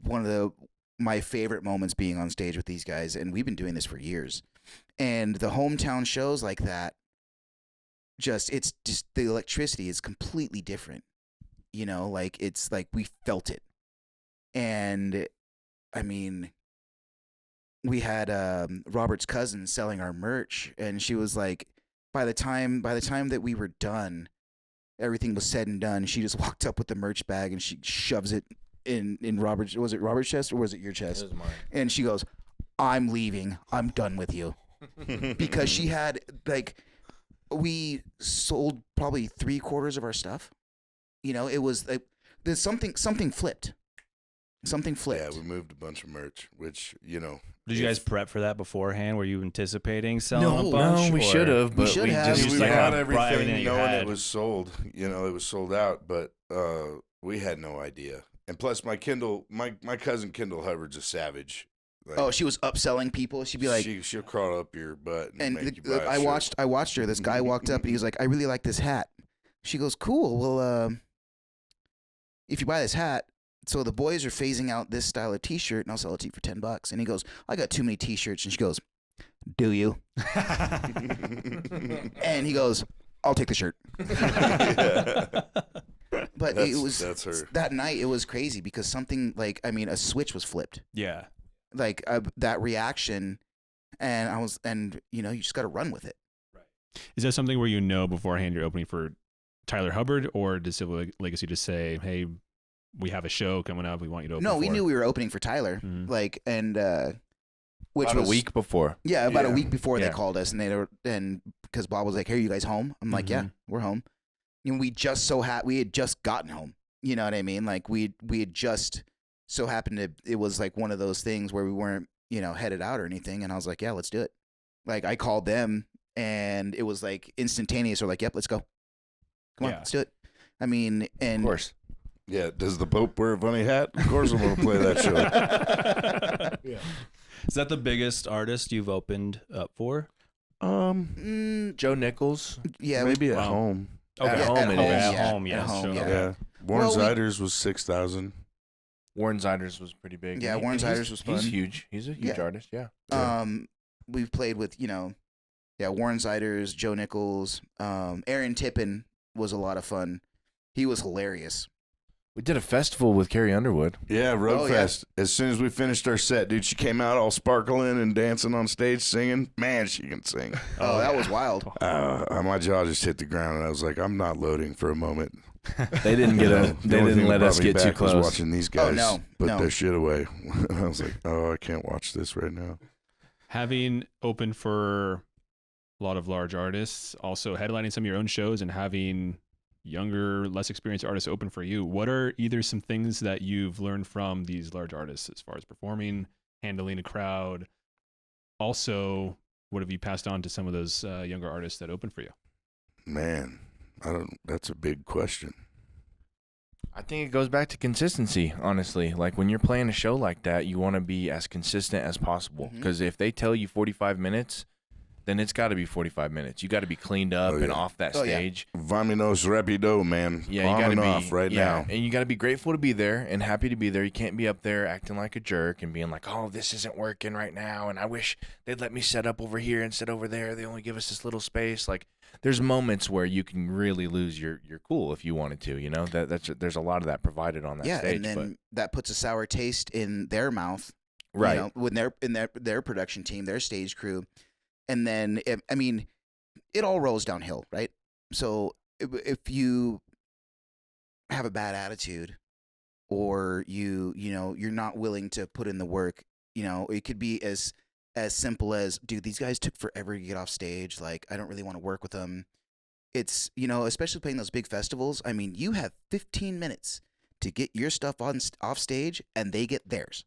one of my favorite moments being on stage with these guys. And we've been doing this for years, and the hometown shows like that, it's just the electricity is completely different. You know, like it's like we felt it. And I mean, we had Robert's cousin selling our merch, and she was like, by the time that we were done, everything was said and done, she just walked up with the merch bag and she shoves it in Robert's, was it Robert's chest or was it your chest? It was mine. And she goes, "I'm leaving. I'm done with you." Because she had, like, we sold probably 3/4 of our stuff. You know, it was like there's something flipped. Something Yeah, flipped. we moved a bunch of merch, which, you know. Did you guys if- prep for that beforehand? Were you anticipating selling a No, bunch? No, we or- should have, but should we have. just we like, bought brought everything everything you knowing had. it was sold. You know, it was sold out, but we had no idea. And plus, my cousin Kendall Hubbard's a savage. Like, Oh, she was upselling people. She'd be like, she'll crawl up your butt and, and make you buy a I shirt. watched her. This guy walked up and he was like, "I really like this hat." She goes, "Cool. Well, if you buy this hat, so the boys are phasing out this style of T-shirt, and I'll sell it to you for $10. And he goes, I got too many T-shirts. And she goes, do you? And he goes, I'll take the shirt. But That's her. that night. It was crazy because something like, I mean, a switch was flipped. Yeah. Like that reaction, and you know, you just got to run with it. Is that something where you know beforehand you're opening for Tyler Hubbard, or does Civil Legacy just say, hey, we have a show coming up, we want you to open No, for we it? knew we were opening for Tyler, Mhm. like, and which About was a week before. Yeah, about a Yeah. week before they Yeah. called us, and because Bob was like, "Hey, are you guys home?" I'm like, "Yeah, Mhm. we're home." And we had just gotten home. You know what I mean? Like we had just so happened to. It was like one of those things where we weren't, you know, headed out or anything. And I was like, "Yeah, let's do it." Like I called them, and it was like instantaneous. We're like, "Yep, let's go. Come on, Yeah. let's do it." I mean, and Of course. Yeah, does the Pope wear a funny hat? Of course I'm going to play that show. Is that the biggest artist you've opened up for? Joe Nichols. yeah, Maybe at Wow. home. At yeah, home at it home, is. At yeah, home, yes, at home, sure. yeah. Okay. Yeah. Warren Well, we- Ziders was 6,000. Warren Ziders was pretty big. Yeah, And Warren and he's- Ziders was He's fun. huge. He's a huge Yeah. artist. Yeah. We've played with, you know, Warren Ziders, Joe Nichols, Aaron Tippin was a lot of fun. He was hilarious. We did a festival with Carrie Underwood. Yeah, Road Oh, yeah. Fest. As soon as we finished our set, dude, she came out all sparkling and dancing on stage singing. Man, she can sing. Oh, that was wild. My jaw just hit the ground, and I was like, I'm not loading for a moment. They didn't get a. The They only didn't thing let that us brought me get too back was close. watching these guys no, put no. their shit away. I was like, oh, I can't watch this right now. Having opened for a lot of large artists, also headlining some of your own shows and having younger, less experienced artists open for you, what are either some things that you've learned from these large artists as far as performing, handling a crowd? Also, what have you passed on to some of those younger artists that open for you? Man, that's a big question. I think it goes back to consistency, honestly. Like when you're playing a show like that, you want to be as consistent as possible. Mhm. Because if they tell you 45 minutes, then it's got to be 45 minutes. You got to be cleaned up Oh, and yeah. off that Oh, yeah. stage. Vaminos rapido, man. Yeah, you On got to and be off right now. and you got to be grateful to be there and happy to be there. You can't be up there acting like a jerk and being like, "Oh, this isn't working right now, and I wish they'd let me set up over here instead over there. They only give us this little space." Like, there's moments where you can really lose your cool if you wanted to. You know, there's a lot of that provided on that Yeah, stage. and then that puts a sour taste in their mouth. but right, You know, when they're in their production team, their stage crew, and then I mean, it all rolls downhill, right? So if you have a bad attitude, or you know you're not willing to put in the work, you know, it could be as simple as, dude, these guys took forever to get off stage. Like, I don't really want to work with them. It's, you know, especially playing those big festivals. I mean, you have 15 minutes to get your stuff off stage, and they get theirs.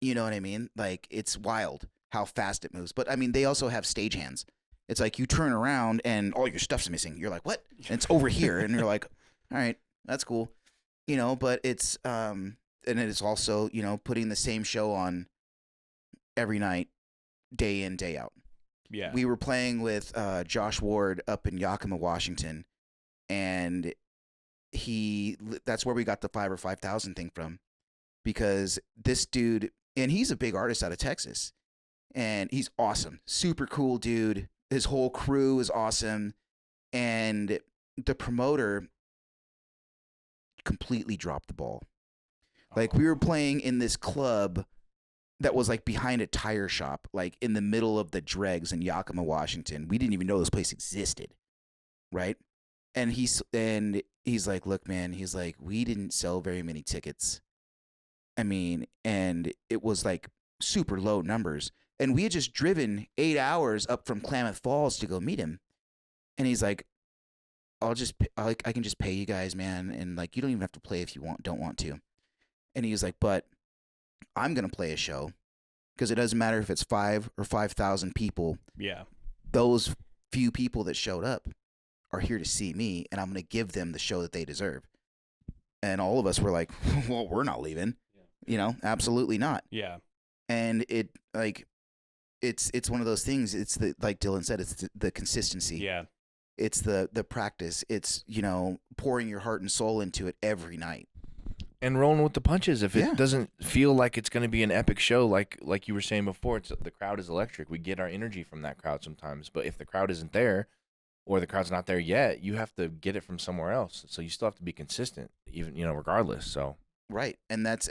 You know what I mean? Like, it's wild how fast it moves. But I mean, they also have stage-hands. It's like you turn around and all your stuff's missing. You're like, what? And it's over here, and you're like, all right, that's cool. You know, but it's and it is also, you know, putting the same show on every night, day in, day out. Yeah. We were playing with Josh Ward up in Yakima, Washington, and that's where we got the 5 or 5,000 thing from, because this dude, and he's a big artist out of Texas, and he's awesome, super cool dude. His whole crew is awesome, and the promoter completely dropped the ball. Like, we were playing in this club that was like behind a tire shop, like in the middle of the dregs in Yakima, Washington. We didn't even know this place existed, right? And he's like, look, man, he's like, we didn't sell very many tickets. I mean, and it was like super low numbers. And we had just driven 8 hours up from Klamath Falls to go meet him. And he's like, I can just pay you guys, man. And like, you don't even have to play if you don't want to. And he was like, but I'm going to play a show, because it doesn't matter if it's 5 or 5,000 people. Yeah. Those few people that showed up are here to see me, and I'm going to give them the show that they deserve. And all of us were like, well, we're not leaving. You know, absolutely not. Yeah. And it, like, it's one of those things. It's like Dylan said, it's the consistency. Yeah. It's the practice. It's, you know, pouring your heart and soul into it every night. and rolling with the punches. If Yeah. it doesn't feel like it's going to be an epic show, like you were saying before, the crowd is electric. We get our energy from that crowd sometimes. But if the crowd isn't there, or the crowd's not there yet, you have to get it from somewhere else. So you still have to be consistent, even regardless. So Right. And that's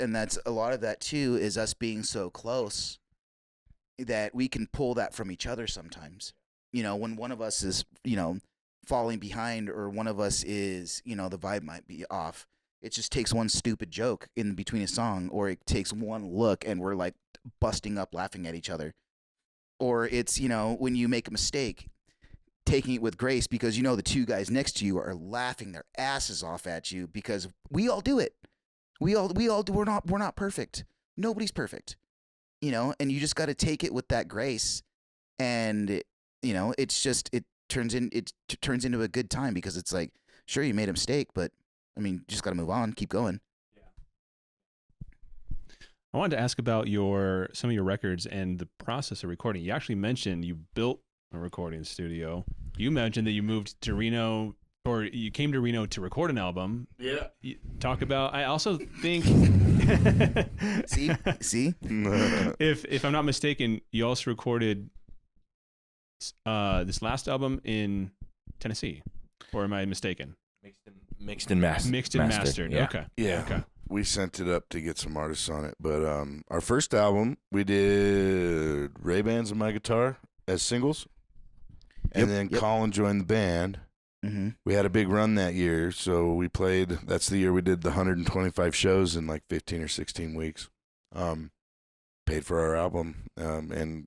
a lot of that too is us being so close that we can pull that from each other sometimes. When one of us is, falling behind, or one of us is, the vibe might be off. It just takes one stupid joke in between a song, or it takes one look and we're like busting up laughing at each other. Or it's, when you make a mistake, taking it with grace, because the two guys next to you are laughing their asses off at you, because we all do it. We all do. We're not perfect. Nobody's perfect. And you just got to take it with that grace, and it's just it turns into a good time, because it's like, sure, you made a mistake, but I mean, you just got to move on, keep going. I wanted to ask about some of your records and the process of recording. You actually mentioned you built a recording studio. You mentioned that you moved to Reno, or you came to Reno to record an album. Yeah. Talk about. I also think. See. If I'm not mistaken, you also recorded this last album in Tennessee, or am I mistaken? mixed and mastered. Mixed and mastered. Yeah. Okay. Yeah. Okay. We sent it up to get some artists on it. But our first album, we did Ray-Bans and my guitar as singles. And then Colin joined the band. Mm-hmm. We had a big run that year, so we played. That's the year we did the 125 shows in like 15 or 16 weeks. Paid for our album. And,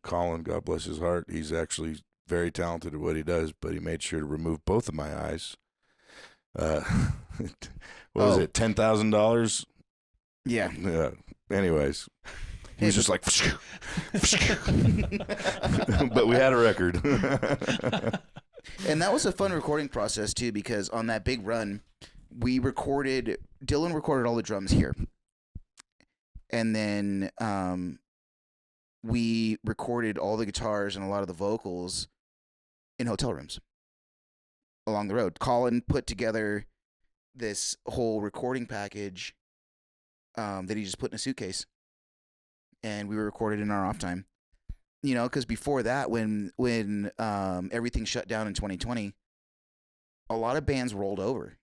Colin, God bless his heart, he's actually very talented at what he does, but he made sure to remove both of my eyes. What was it, $10,000? Yeah. Yeah. Anyways, he was just like, but we had a record. And that was a fun recording process too, because on that big run, Dylan recorded all the drums here. And then we recorded all the guitars and a lot of the vocals in hotel rooms along the road. Colin put together this whole recording package that he just put in a suitcase, and we recorded in our off time. Because before that, when everything shut down in 2020, a lot of bands rolled over,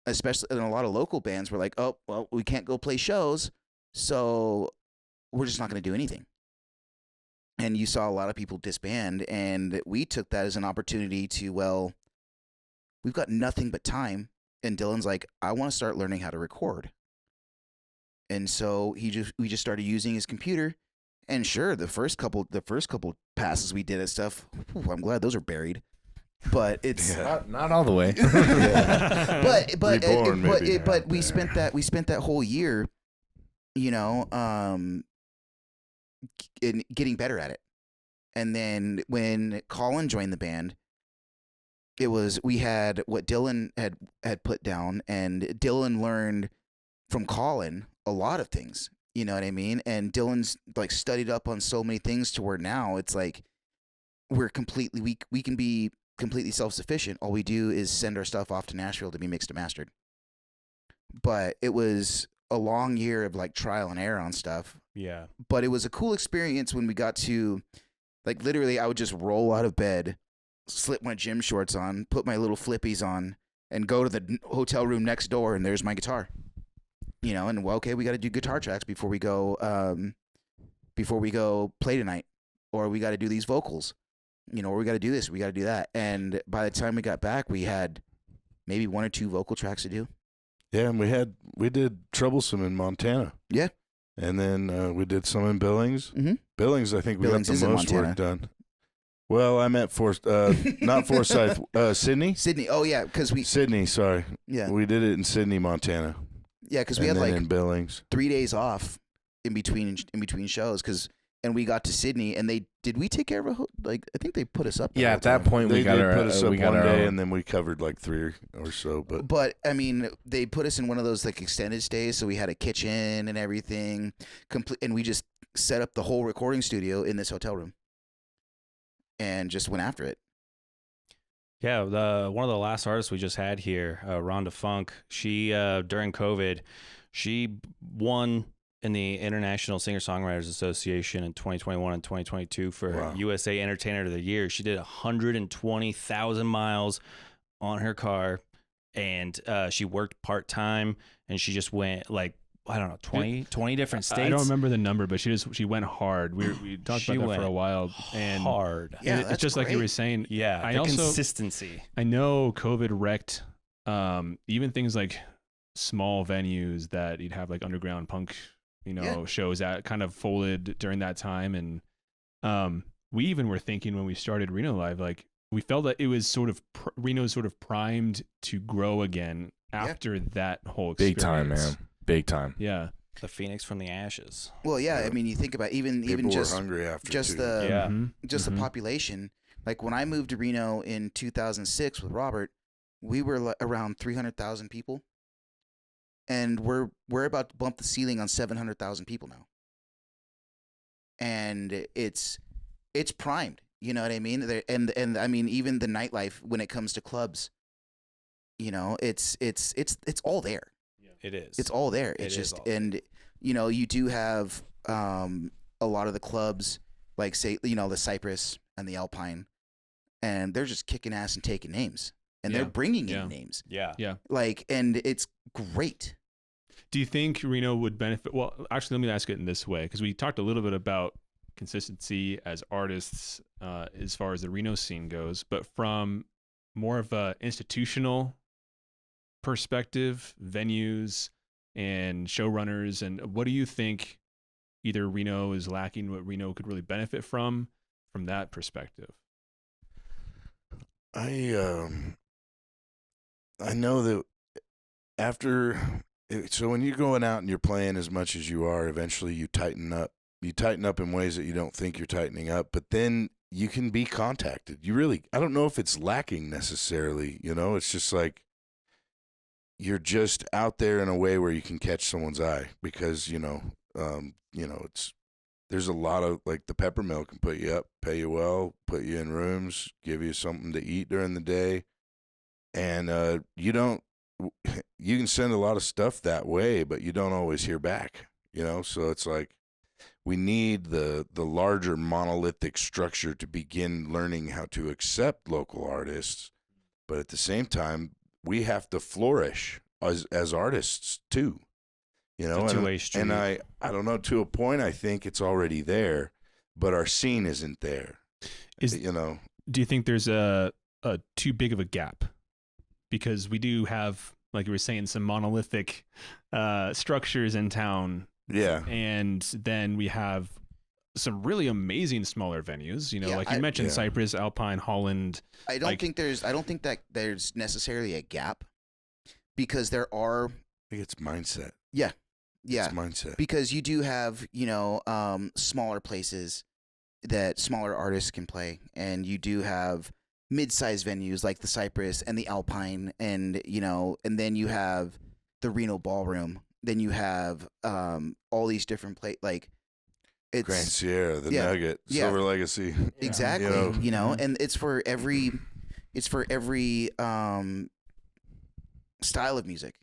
especially, and a lot of local bands were like, "Oh, well, we can't go play shows, so we're just not going to do anything." And you saw a lot of people disband, and we took that as an opportunity to, well, we've got nothing but time. And Dylan's like, I want to start learning how to record. And so we just started using his computer. And sure, the first couple passes we did at stuff, I'm glad those are buried. But it's not all the way. but we spent that whole year, in getting better at it. And then when Colin joined the band, we had what Dylan had put down, and Dylan learned from Colin a lot of things. You know what I mean? And Dylan's like studied up on so many things to where now it's like we can be completely self-sufficient. All we do is send our stuff off to Nashville to be mixed and mastered. But it was a long year of like trial and error on stuff. Yeah. But it was a cool experience when we got to, like, literally I would just roll out of bed, slip my gym shorts on, put my little flippies on, and go to the hotel room next door, and there's my guitar. And well, okay, we got to do guitar tracks before we go play tonight, or we got to do these vocals, or we got to do this, we got to do that. And by the time we got back, we had maybe 1 or 2 vocal tracks to do. Yeah, and we did Troublesome in Montana. Yeah. And then we did some in Billings. Mm-hmm. Billings, I think we Billings got is the in most Montana. work done. Well, I meant not Forsyth, Sydney. Sydney. Oh yeah, because Sydney. Sorry. Yeah. We did it in Sydney, Montana. Yeah, because we had then like in Billings 3 days off in between shows, and we got to Sydney, and did we take care of I think they put us up. Yeah, at that point they we got did our put us up we got one our day, own. and then we covered like 3 or so. But I mean, they put us in one of those like extended stays, so we had a kitchen and everything, and we just set up the whole recording studio in this hotel room, and just went after it. Yeah, one of the last artists we just had here, Rhonda Funk, she during COVID, she won in the International Singer-Songwriters Association in 2021 and 2022 for Wow. USA Entertainer of the Year. She did 120,000 miles on her car, and she worked part-time, and she just went like, I don't know, 20 different states. I don't remember the number, but she went hard. We talked She about that for a went while, and hard. and Yeah, it's that's just like you great. were saying. Yeah, I the also consistency. I know COVID wrecked even things like small venues that you'd have like underground punk, Yeah. shows that kind of folded during that time, and we even were thinking when we started Reno Live, like we felt that it was sort of Reno's sort of primed to grow again after that whole experience. Big time, man. Big time. Yeah. The phoenix from the ashes. Well, yeah. Yeah. I mean, you think about even People just were hungry after just too. the Yeah. Mhm. just Mhm. the population. Like when I moved to Reno in 2006 with Robert, we were around 300,000 people, and we're about to bump the ceiling on 700,000 people now. And it's primed. You know what I mean? And I mean even the nightlife when it comes to clubs. It's all there. It is. It's all there. It It's is just all there. and you do have a lot of the clubs like say the Cypress and the Alpine, and they're just kicking ass and taking names, and Yeah. they're bringing Yeah. in names Yeah. like, and it's great. Do you think Reno would benefit? Well, actually, let me ask it in this way, because we talked a little bit about consistency as artists as far as the Reno scene goes, but from more of a institutional perspective, venues and showrunners, and what do you think either Reno is lacking, what Reno could really benefit from that perspective? I know that so when you're going out and you're playing as much as you are, eventually you tighten up. You tighten up in ways that you don't think you're tightening up, but then you can be contacted. I don't know if it's lacking necessarily, it's just like you're just out there in a way where you can catch someone's eye because, there's a lot of, like, the Peppermill can put you up, pay you well, put you in rooms, give you something to eat during the day. And you can send a lot of stuff that way, but you don't always hear back, So it's like we need the larger monolithic structure to begin learning how to accept local artists. But at the same time, we have to flourish as artists too. It's a two-way street. And I don't know, to a point, I think it's already there, but our scene isn't there. Do you think there's a too big of a gap? Because we do have, like you were saying, some monolithic structures in town. Yeah. And then we have some really amazing smaller venues, like you mentioned, yeah. Cypress, Alpine, Holland. I don't think that there's necessarily a gap, because there are I think it's mindset. yeah It's mindset. because you do have smaller places that smaller artists can play, and you do have mid-sized venues like the Cypress and the Alpine, and and then you have the Reno Ballroom, then you have all these different like it's Grand Sierra, the yeah, Nugget, yeah. Silver Legacy. exactly and it's for every style of music.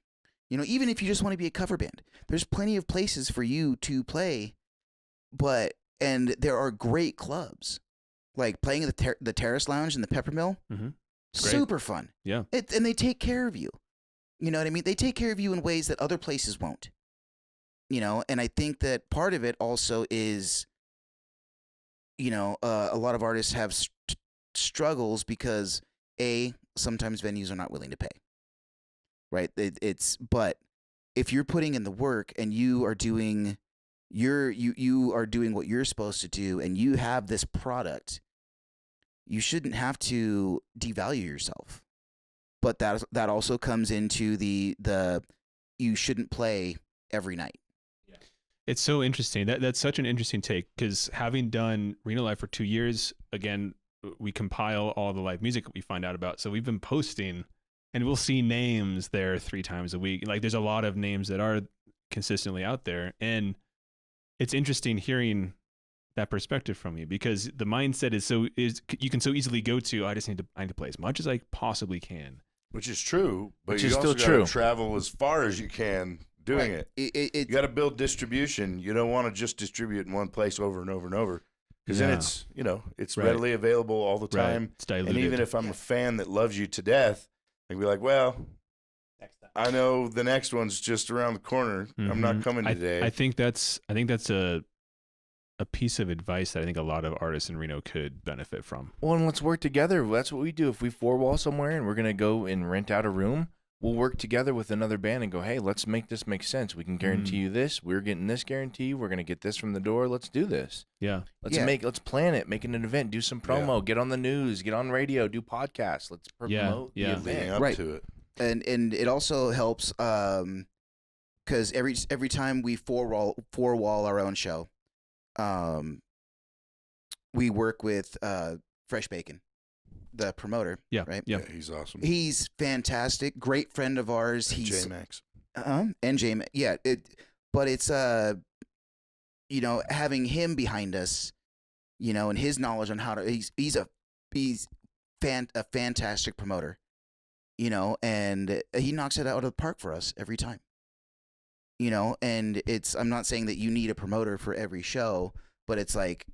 Even if you just want to be a cover band, there's plenty of places for you to play, and there are great clubs, like playing at the Terrace Lounge and the Peppermill. Mhm. Super fun. Yeah. And they take care of you. You know what I mean? They take care of you in ways that other places won't. And I think that part of it also is, a lot of artists have struggles because sometimes venues are not willing to pay. Right? But if you're putting in the work and you are doing you are doing what you're supposed to do, and you have this product, you shouldn't have to devalue yourself. But that also comes into the you shouldn't play every night. It's so interesting. That's such an interesting take, because having done Reno Live for 2 years, again, we compile all the live music that we find out about. So we've been posting, and we'll see names there 3 times a week. Like, there's a lot of names that are consistently out there. And it's interesting hearing that perspective from you, because the mindset is you can so easily go to, I need to play as much as I possibly can. Which is true, but Which you is also still true. gotta travel as far as you can doing Right. it. You got to build distribution. You don't want to just distribute in one place over and over and over, because Yeah. then it's Right. readily available all the Right. time. It's diluted. And even if I'm a fan that loves you to death, I can be like, well, I know the next one's just around the corner. I'm not Mhm. coming today. I think that's a piece of advice that I think a lot of artists in Reno could benefit from. Well, and let's work together. That's what we do. If we four-wall somewhere and we're going to go and rent out a room, we'll work together with another band and go, hey, let's make this make sense. We can guarantee you this. We're getting this guarantee. We're going to get this from the door. Let's do this. Yeah. Let's plan it, make an event, do some promo, get on the news, get on radio, do podcasts. Let's promote the yeah. Leading event. up Right. to it. and it also helps because every time we four wall our own show, we work with Fresh Bacon, the promoter. Yeah. Right. Yeah. Yeah, he's awesome. He's fantastic, great friend of ours. And He's J-Max. and J. Yeah. But it's having him behind us, and his knowledge on how to. He's a fantastic promoter. And he knocks it out of the park for us every time. And I'm not saying that you need a promoter for every show, but it's like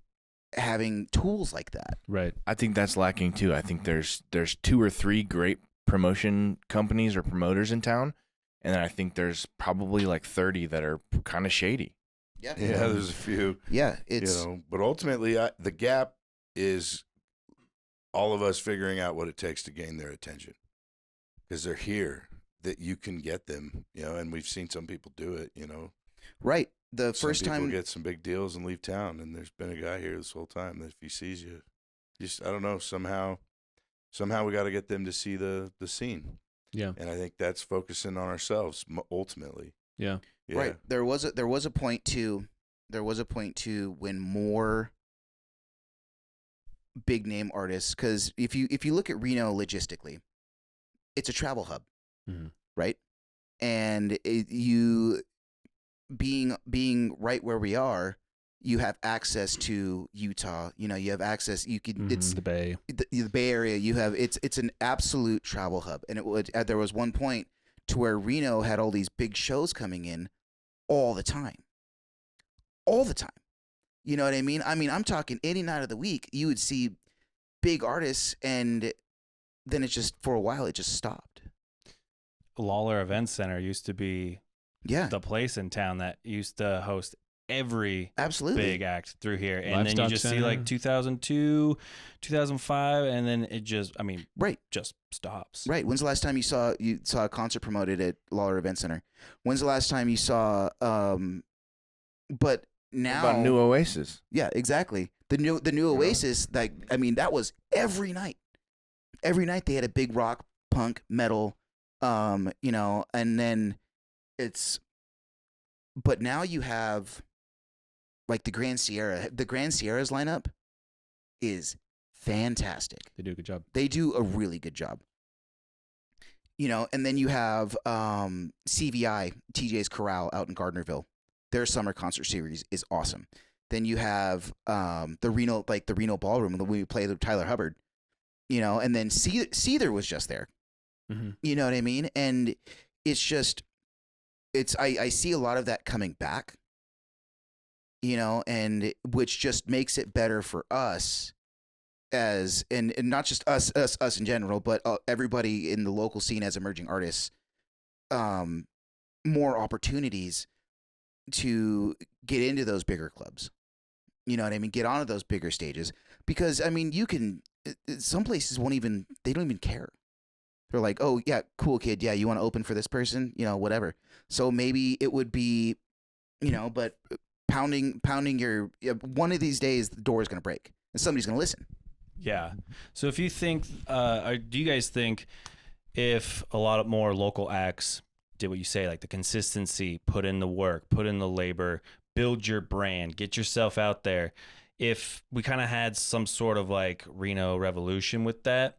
having tools like that. Right. I think that's lacking too. I think there's 2 or 3 great promotion companies or promoters in town, and I think there's probably like 30 that are kind of shady. Yeah. Yeah, there's a few. Yeah. It's But ultimately, the gap is all of us figuring out what it takes to gain their attention, because they're here, that you can get them, and we've seen some people do it, right. The Some first people time. get some big deals and leave town, and there's been a guy here this whole time that if he sees you, I don't know, somehow we got to get them to see the scene. Yeah. And I think that's focusing on ourselves ultimately. Yeah. Yeah. Right. There was a point too when more big name artists, because if you look at Reno logistically, it's a travel hub, Mhm. right? And you being right where we are, you have access to Utah. You have access. You could. It's the Bay. the Bay Area. You have it's an absolute travel hub, and there was one point to where Reno had all these big shows coming in all the time. You know what I mean? I'm talking any night of the week. You would see big artists, and then it just for a while it just stopped. Lawler Event Center used to be Yeah, the place in town that used to host every absolutely. big act through here. And then you Livestock just see Center. like 2002, 2005, and then it just, Right. just stops. Right. When's the last time you saw a concert promoted at Lawler Event Center? When's the last time you saw? But now, What about New Oasis? yeah, exactly. The new Oasis. That was every night. Every night they had a big rock, punk, metal, and then it's. But now you have, like, the Grand Sierra. The Grand Sierra's lineup is fantastic. They do a good job. They do a really good job. And then you have CVI, TJ's Corral out in Gardnerville. Their summer concert series is awesome. Then you have the Reno Ballroom, when we play with Tyler Hubbard. And then Seether was just there. Mm-hmm. You know what I mean? And it's just, I see a lot of that coming back. And which just makes it better for us. And not just us in general, but everybody in the local scene as emerging artists, more opportunities to get into those bigger clubs. You know what I mean? Get onto those bigger stages, because you can. Some places they don't even care. They're like, oh yeah, cool kid, yeah, you want to open for this person, whatever. So maybe it would be, but pounding your one of these days the door is gonna break and somebody's gonna listen. Yeah. So if you think, do you guys think if a lot more local acts did what you say, like the consistency, put in the work, put in the labor, build your brand, get yourself out there, if we kind of had some sort of like Reno revolution with that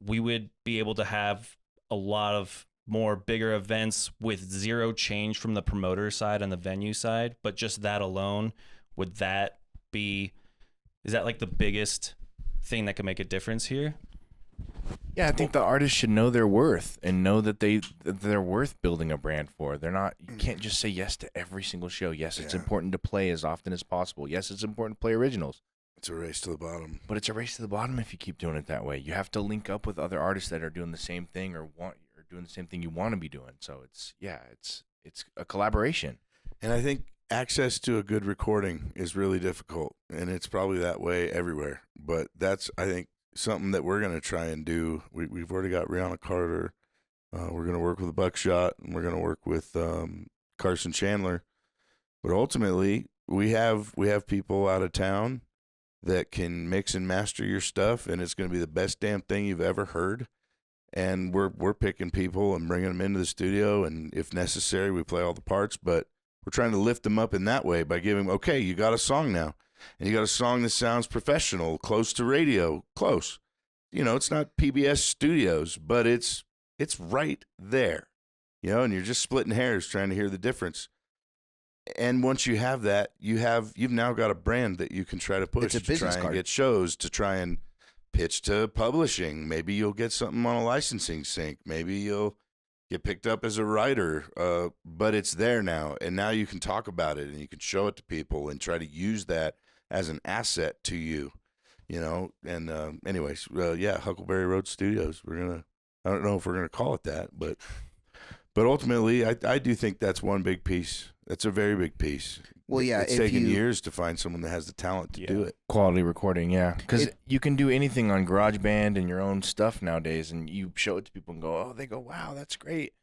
we would be able to have a lot of more bigger events with zero change from the promoter side and the venue side, but just that alone, would that is that like the biggest thing that can make a difference here? Yeah, I think the artists should know their worth and know that they're worth building a brand for. They're not. You can't just say yes to every single show. Yes, it's important to play as often as possible. Yes, it's important to play originals. It's a race to the bottom. But it's a race to the bottom if you keep doing it that way. You have to link up with other artists that are doing the same thing or doing the same thing you want to be doing. So it's a collaboration. And I think access to a good recording is really difficult, and it's probably that way everywhere. But that's, I think, something that we're going to try and do. We've already got Rihanna Carter. We're going to work with Buckshot, and we're going to work with Carson Chandler. But ultimately, we have people out of town that can mix and master your stuff, and it's going to be the best damn thing you've ever heard. And we're picking people and bringing them into the studio, and if necessary, we play all the parts. But we're trying to lift them up in that way by giving them, okay, you got a song now. And you got a song that sounds professional, close to radio, close. You know, it's not PBS studios, but it's right there. You know, and you're just splitting hairs trying to hear the difference. And once you have that, you've now got a brand that you can try to push, It's a business to try card. and get shows, to try and pitch to publishing. Maybe you'll get something on a licensing sync. Maybe you'll get picked up as a writer, but it's there now. And now you can talk about it and you can show it to people and try to use that as an asset to you, you know. And anyways, Huckleberry Road Studios. I don't know if we're gonna call it that, but ultimately, I do think that's one big piece. That's a very big piece. Well, yeah, it's if taken you- years to find someone that has the talent to do it. Quality recording, yeah. Because you can do anything on GarageBand and your own stuff nowadays, and you show it to people and go, oh, they go, wow, that's great.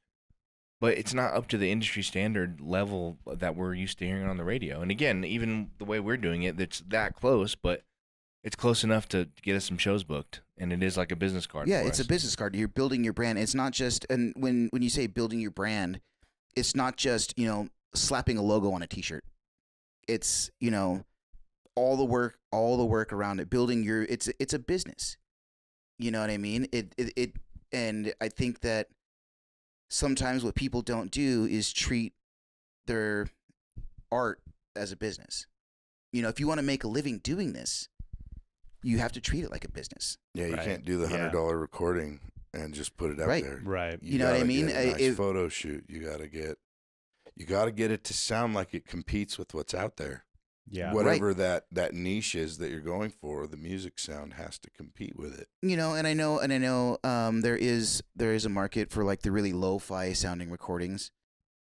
But it's not up to the industry standard level that we're used to hearing on the radio. And again, even the way we're doing it, it's that close, but it's close enough to get us some shows booked. And it is like a business card. Yeah, for it's us. a business card. You're building your brand. It's not just, and when you say building your brand, it's not just, you know, slapping a logo on a T-shirt. It's, you know, all the work around it. Building your, it's a business. You know what I mean? It and I think that sometimes what people don't do is treat their art as a business. You know, if you want to make a living doing this, you have to treat it like a business. Yeah, you Right. can't do the $100 recording and just put it out Right. there. Right. You know what I gotta mean? get a nice If- photo shoot. You got to get it to sound like it competes with what's out there. Yeah. Whatever that niche is that you're going for, the music sound has to compete with it. You know, and I know, there is a market for like the really lo-fi sounding recordings.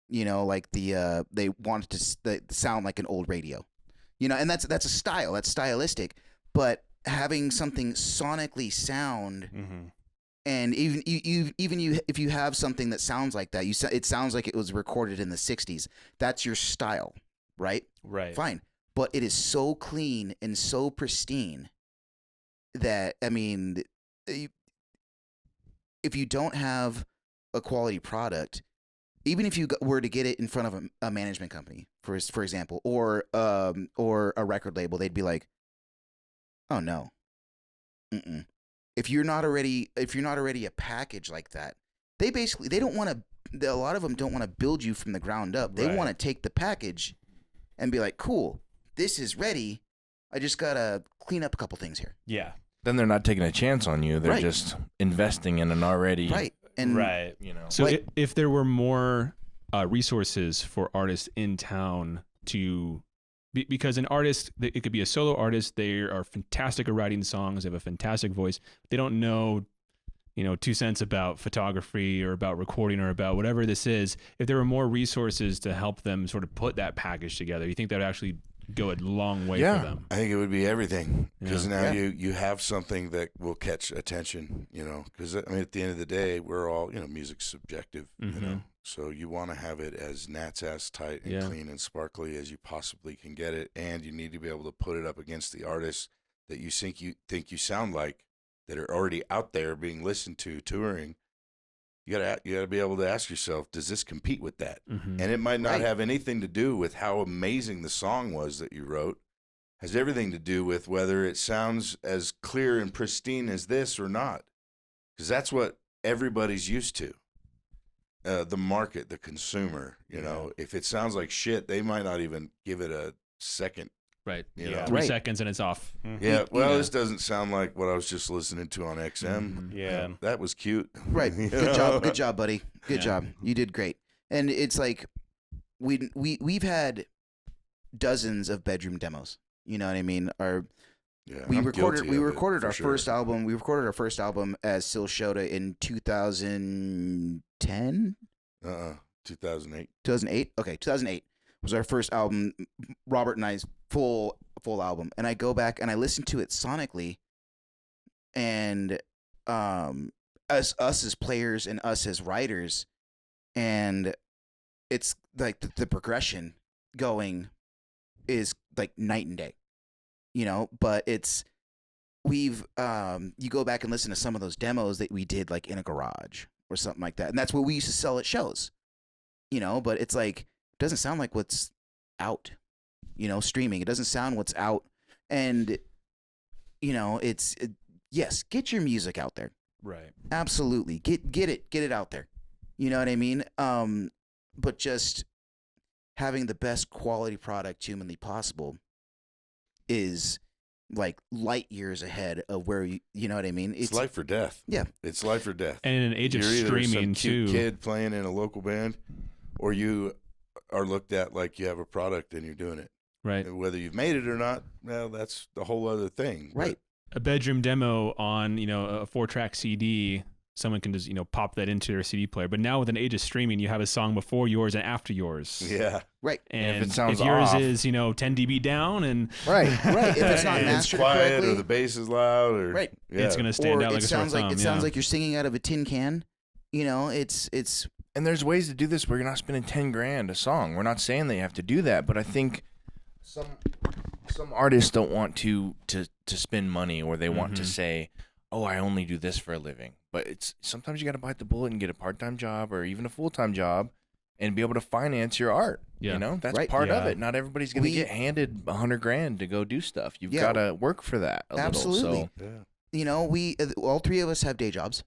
You know, like they want it to sound like an old radio. You know, and that's a style, that's stylistic. But having something sonically sound, Mm-hmm. and if you have something that sounds like that, it sounds like it was recorded in the '60s. That's your style, right? Right. Fine. But it is so clean and so pristine that, I mean, if you don't have a quality product, even if you were to get it in front of a management company, for example, or a record label, they'd be like, "Oh no, mm-mm." If you're not already a package like that, they don't want to. A lot of them don't want to build you from the ground up. They Right. want to take the package and be like, "Cool, this is ready. I just gotta clean up a couple things here." Yeah. Then they're not taking a chance on you. They're Right. just investing in an already, Right. And Right. you know. So Like- if there were more resources for artists in town to, because an artist, it could be a solo artist, they are fantastic at writing songs, they have a fantastic voice, they don't know, 2 cents about photography or about recording or about whatever this is. If there were more resources to help them sort of put that package together, you think that would actually go a long way Yeah. for them? I think it would be everything, because Yeah. now you have something that will catch attention, because I mean, at the end of the day, we're all, music's subjective, Mhm. so you want to have it as nat's ass tight and Yeah. clean and sparkly as you possibly can get it, and you need to be able to put it up against the artists that you think you sound like, that are already out there being listened to, touring. You gotta be able to ask yourself, does this compete with that? Mhm. And it might not Right. have anything to do with how amazing the song was that you wrote. It has everything to do with whether it sounds as clear and pristine as this or not. Because that's what everybody's used to. The market, the consumer, if it sounds like shit, they might not even give it a second Right. You Yeah. know? 3 Right. seconds and it's off. Yeah. Well, Yeah. this doesn't sound like what I was just listening to on XM. Yeah. That was cute. Right. You Good know? job. Good job, buddy. Good Yeah. job. You did great. And it's like we've had dozens of bedroom demos. You know what I mean? Yeah, We I'm recorded guilty of it, recorded for our sure. first album. We recorded our first album as Sil Shota in 2010, 2008. 2008. Okay, 2008 was our first album. Robert and I's full album. And I go back and I listen to it sonically, and us as players and us as writers, and it's like the progression going is like night and day, you know. But we've you go back and listen to some of those demos that we did like in a garage or something like that, and that's what we used to sell at shows, you know. But it's like it doesn't sound like what's out, you know, streaming. It doesn't sound what's out, and you know, yes, get your music out there. Right. Absolutely. Get it out there. You know what I mean? But just having the best quality product humanly possible is like light years ahead of where you know what I mean? It's life or death. Yeah. It's life or death. And in an age of You're either streaming some cute too. kid playing in a local band, or you are looked at like you have a product and you're doing it. Right. And whether you've made it or not, well, that's the whole other thing. Right. A bedroom demo on, you know, a 4-track CD, someone can just, you know, pop that into their CD player. But now with an age of streaming, you have a song before yours and after yours. But, yeah. Right. And if it sounds if yours off- is, you know, 10 dB down and Right. If it's not And it's mastered quiet correctly, or the bass is loud or Right. yeah. it's going to stand or out like it a sore sounds like thumb. it sounds like you're singing out of a tin can. You know, it's And there's ways to do this where you're not spending 10 grand a song. We're not saying that you have to do that, but I think some artists don't want to spend money, or they want to Mhm. say, "Oh, I only do this for a living." But it's sometimes you got to bite the bullet and get a part-time job or even a full-time job and be able to finance your art. Yeah. You know, that's Right. part of Yeah. it. Not everybody's going to We- get handed 100 grand to go do stuff. You've Yeah. got to work for that a Absolutely. little. So Yeah. you know, we all three of us have day jobs.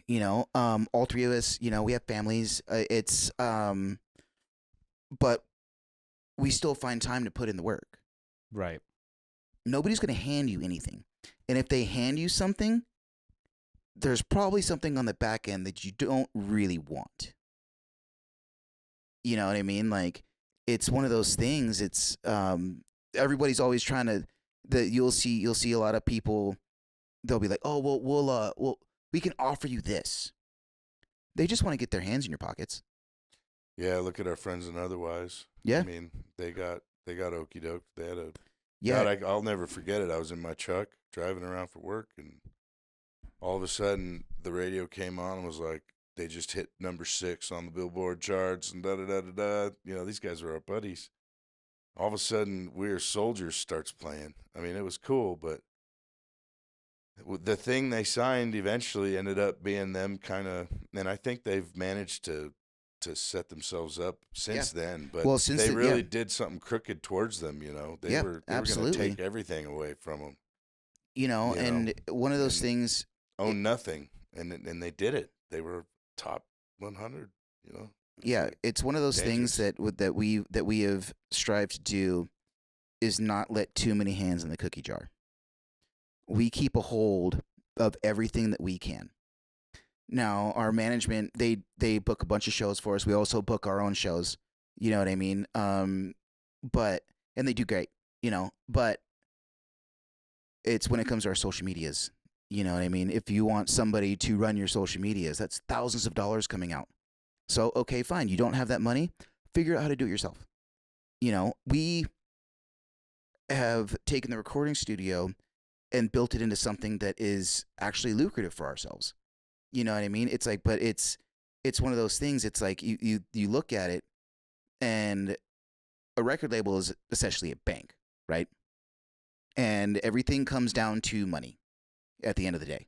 You know, all three of us, you know, we have families. But we still find time to put in the work. Right. Nobody's going to hand you anything. And if they hand you something, there's probably something on the back end that you don't really want. You know what I mean? Like, it's one of those things. It's everybody's always trying to. You'll see a lot of people. They'll be like, "Oh, well, we can offer you this." They just want to get their hands in your pockets. Yeah, look at our friends and otherwise. Yeah. I mean, they got okey doke. They had a Yeah, God, I'll never forget it. I was in my truck driving around for work, and all of a sudden the radio came on and was like, they just hit number 6 on the Billboard charts and da da da da da. You know, these guys were our buddies. All of a sudden, We Are Soldiers starts playing. I mean, it was cool, but the thing they signed eventually ended up being them kind of, and I think they've managed to set themselves up since then. But Well, since they the- really yeah. did something crooked towards them. You know, they Yeah, were going to absolutely. take everything away from them, you know, you and one of those and- things. own nothing, and they did it. They were top 100. You know. Yeah, it's one of those things Dangerous. that we have strived to do is not let too many hands in the cookie jar. We keep a hold of everything that we can. Now, our management, they book a bunch of shows for us. We also book our own shows. You know what I mean? But and they do great, you know, but it's when it comes to our social medias. You know what I mean? If you want somebody to run your social medias, that's thousands of dollars coming out. So, okay, fine. You don't have that money. Figure out how to do it yourself. You know, we have taken the recording studio and built it into something that is actually lucrative for ourselves. You know what I mean? It's like, but it's one of those things. It's like you look at it, and a record label is essentially a bank, right? And everything comes down to money at the end of the day.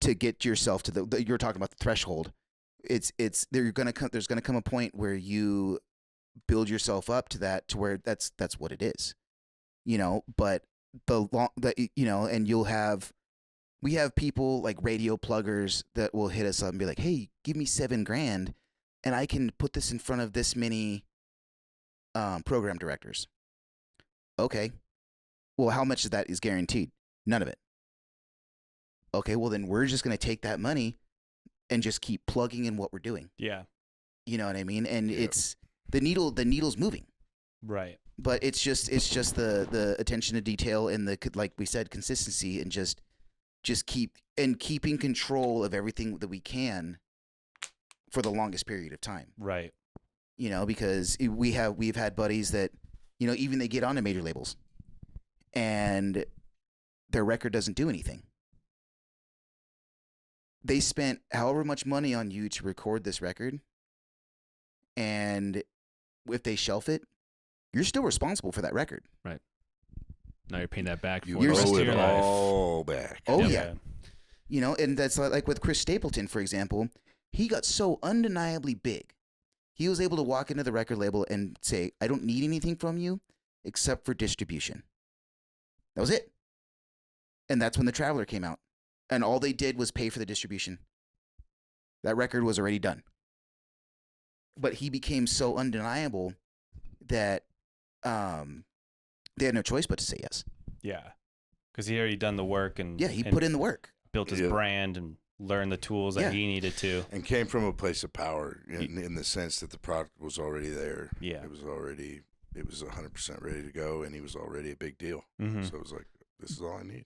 To get yourself to the you're talking about the threshold. There's gonna come a point where you build yourself up to that, to where that's what it is, you know. But and we have people like radio pluggers that will hit us up and be like, "Hey, give me $7,000 and I can put this in front of this many program directors." Okay, Well, how much of that is guaranteed? None of it. Okay, well then we're just going to take that money and just keep plugging in what we're doing. Yeah. You know what I mean? And Yeah. it's the needle's moving. Right. But it's just the attention to detail and the, like we said, consistency, and just keeping control of everything that we can for the longest period of time. Right. You know, because we've had buddies that, you know, even they get onto major labels and their record doesn't do anything. They spent however much money on you to record this record, and if they shelf it, you're still responsible for that record. Now you're paying that back for You the rest owe of it your life. all back. Oh Yep. yeah. You know, and that's like with Chris Stapleton, for example. He got so undeniably big. He was able to walk into the record label and say, I don't need anything from you except for distribution. That was it. And that's when The Traveler came out. And all they did was pay for the distribution. That record was already done. But he became so undeniable that they had no choice but to say yes. Yeah. Because he already done the work and Yeah, he and put in the work. built his Yeah. brand and learned the tools that Yeah. he needed to. And came from a place of power in the sense that the product was already there. Yeah. It was 100% ready to go, and he was already a big deal. Mm-hmm. So it was like, this is all I need.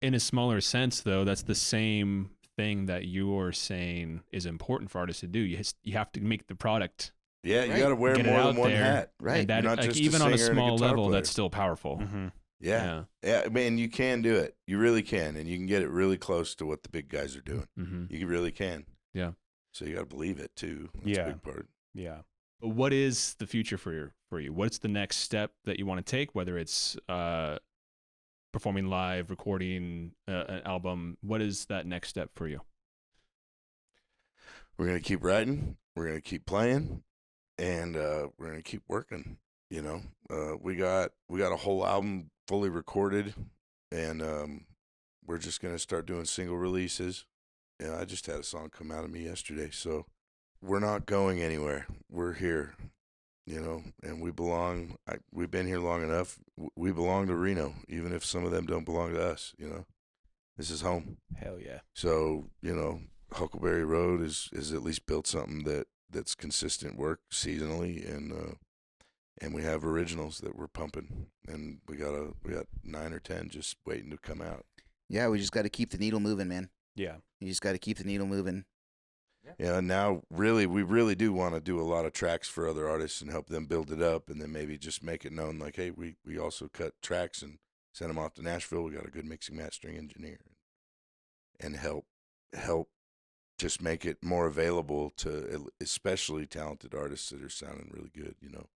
In a smaller sense, though, that's the same thing that you're saying is important for artists to do. You have to make the product. Yeah, you Right. got to wear Get it more out than one there. hat. Right. And that, You're not like, just a even on a singer and a small guitar level, player. that's still powerful. Mm-hmm. Yeah. I mean, you can do it. You really can, and you can get it really close to what the big guys are doing. Mm-hmm. You really can. Yeah. So you got to believe it too. That's Yeah. a big part. Yeah. What is the future for you? What's the next step that you want to take? Whether it's performing live, recording an album, what is that next step for you? We're gonna keep writing. We're gonna keep playing, and we're gonna keep working. You know, we got a whole album fully recorded, and we're just gonna start doing single releases. Yeah, I just had a song come out of me yesterday, so we're not going anywhere. We're here, you know, and we belong. We've been here long enough. We belong to Reno, even if some of them don't belong to us. You know, this is home. Hell yeah. So, you know, Huckleberry Road is at least built something that's consistent work seasonally, and we have originals that we're pumping, and we got 9 or 10 just waiting to come out. Yeah, we just got to keep the needle moving, man. Yeah. You just got to keep the needle moving. Yeah, and now we really do want to do a lot of tracks for other artists and help them build it up, and then maybe just make it known like, hey, we also cut tracks and send them off to Nashville. We got a good mixing mastering engineer, and help just make it more available to especially talented artists that are sounding really good. You know,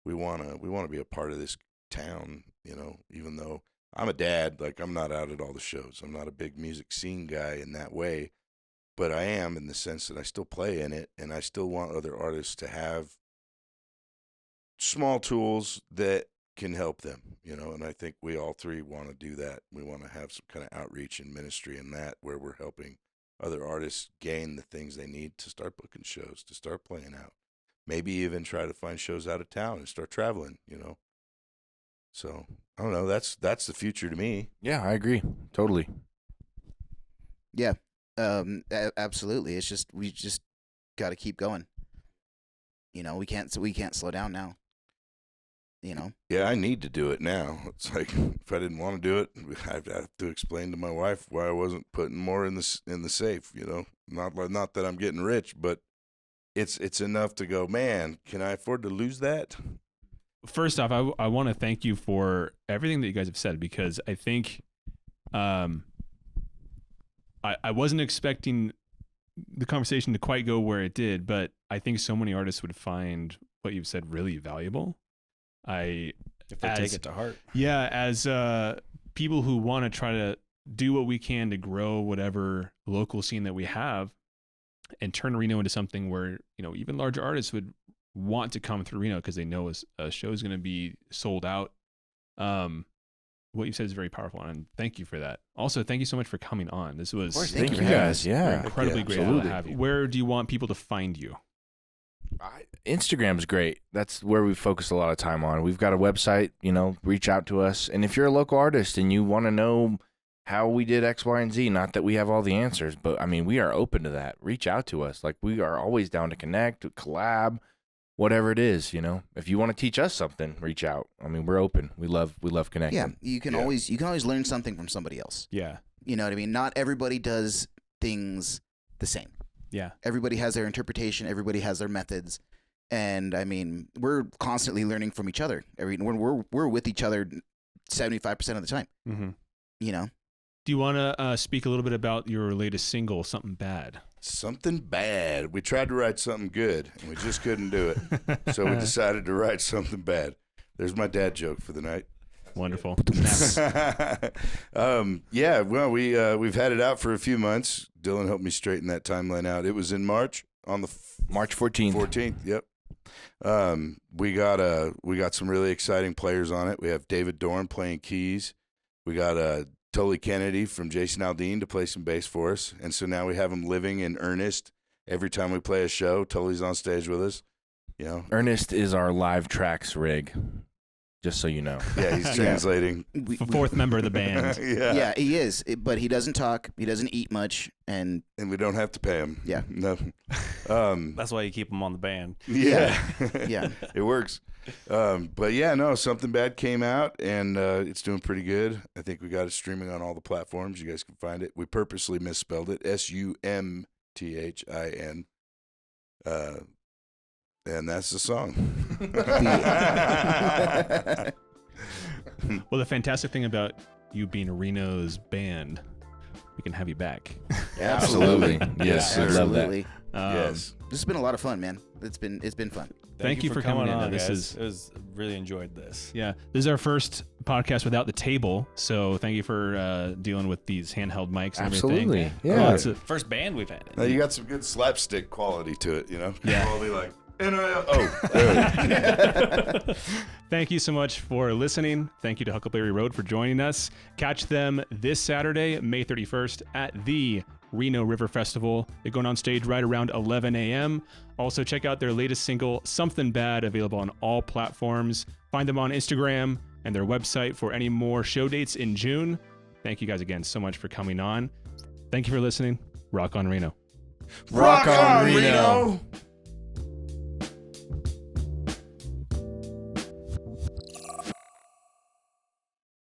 we want to be a part of this town. You know, even though I'm a dad, like I'm not out at all the shows. I'm not a big music scene guy in that way, but I am in the sense that I still play in it, and I still want other artists to have small tools that can help them, you know, and I think we all three want to do that. We want to have some kind of outreach and ministry in that, where we're helping other artists gain the things they need to start booking shows, to start playing out, maybe even try to find shows out of town and start traveling, you know. So I don't know. That's the future to me. Yeah, I agree. Totally. Yeah, absolutely. It's just we just got to keep going. You know, we can't slow down now. You know. Yeah, I need to do it now. It's like if I didn't want to do it, I'd have to explain to my wife why I wasn't putting more in the safe. You know, not that I'm getting rich, but it's enough to go, man, can I afford to lose that? First off, I want to thank you for everything that you guys have said, because I think I wasn't expecting the conversation to quite go where it did, but I think so many artists would find what you've said really valuable. If they take it to heart. Yeah, as people who want to try to do what we can to grow whatever local scene that we have and turn Reno into something where, you know, even larger artists would want to come through Reno because they know a show is going to be sold out. What you said is very powerful, and thank you for that. Also, thank you so much for coming on. This was course, Thank you for having guys. us. Yeah. incredibly great absolutely. to have you. Where do you want people to find you? Instagram's great. That's where we focus a lot of time on. We've got a website, reach out to us. And if you're a local artist and you want to know how we did X, Y, and Z, not that we have all the answers, but I mean, we are open to that. Reach out to us. Like, we are always down to connect, to collab, whatever it is, If you want to teach us something, reach out. I mean, we're open. We love connecting. Yeah, you can always learn something from somebody else. Yeah. You know what I mean? Not everybody does things the same. Yeah. Everybody has their interpretation. Everybody has their methods. And I mean, we're constantly learning from each other. We're with each other 75% of the time. Mm-hmm. Do you want to speak a little bit about your latest single, Something Bad? Something bad. We tried to write something good, and we just couldn't do it. So we decided to write something bad. There's my dad joke for the night. Wonderful. Yeah, well, we've had it out for a few months. Dylan helped me straighten that timeline out. It was in March, on the March 14th. 14th, yep. We got some really exciting players on it. We have David Dorn playing keys. We got Tully Kennedy from Jason Aldean to play some bass for us. And so now we have him living in earnest. Every time we play a show, Tully's on stage with us. Ernest is our live tracks rig, just so you know. Yeah, he's translating. Fourth member of the band. Yeah, he is. But he doesn't talk. He doesn't eat much. And we don't have to pay him. Yeah. No. That's why you keep him on the band. Yeah. Yeah. It works. But yeah, no, Something Bad came out, and it's doing pretty good. I think we got it streaming on all the platforms. You guys can find it. We purposely misspelled it, SUMTHIN. And that's the song. Well, the fantastic thing about you being Reno's band, we can have you back. Absolutely. Yes, I love that. Absolutely. Yes. This has been a lot of fun, man. It's been fun. Thank you for coming in. This This is really enjoyed this. Yeah, this is our first podcast without the table, so thank you for dealing with these handheld mics and Absolutely. everything. Yeah. It's a- First band we've had. Now, you got some good slapstick quality to it, Yeah. People will be like, NIL. Oh, there. Thank you so much for listening. Thank you to Huckleberry Road for joining us. Catch them this Saturday, May 31st at the Reno River Festival. They're going on stage right around 11 a.m. Also, check out their latest single, Something Bad, available on all platforms. Find them on Instagram and their website for any more show dates in June. Thank you guys again so much for coming on. Thank you for listening. Rock on Reno. Rock on, Reno.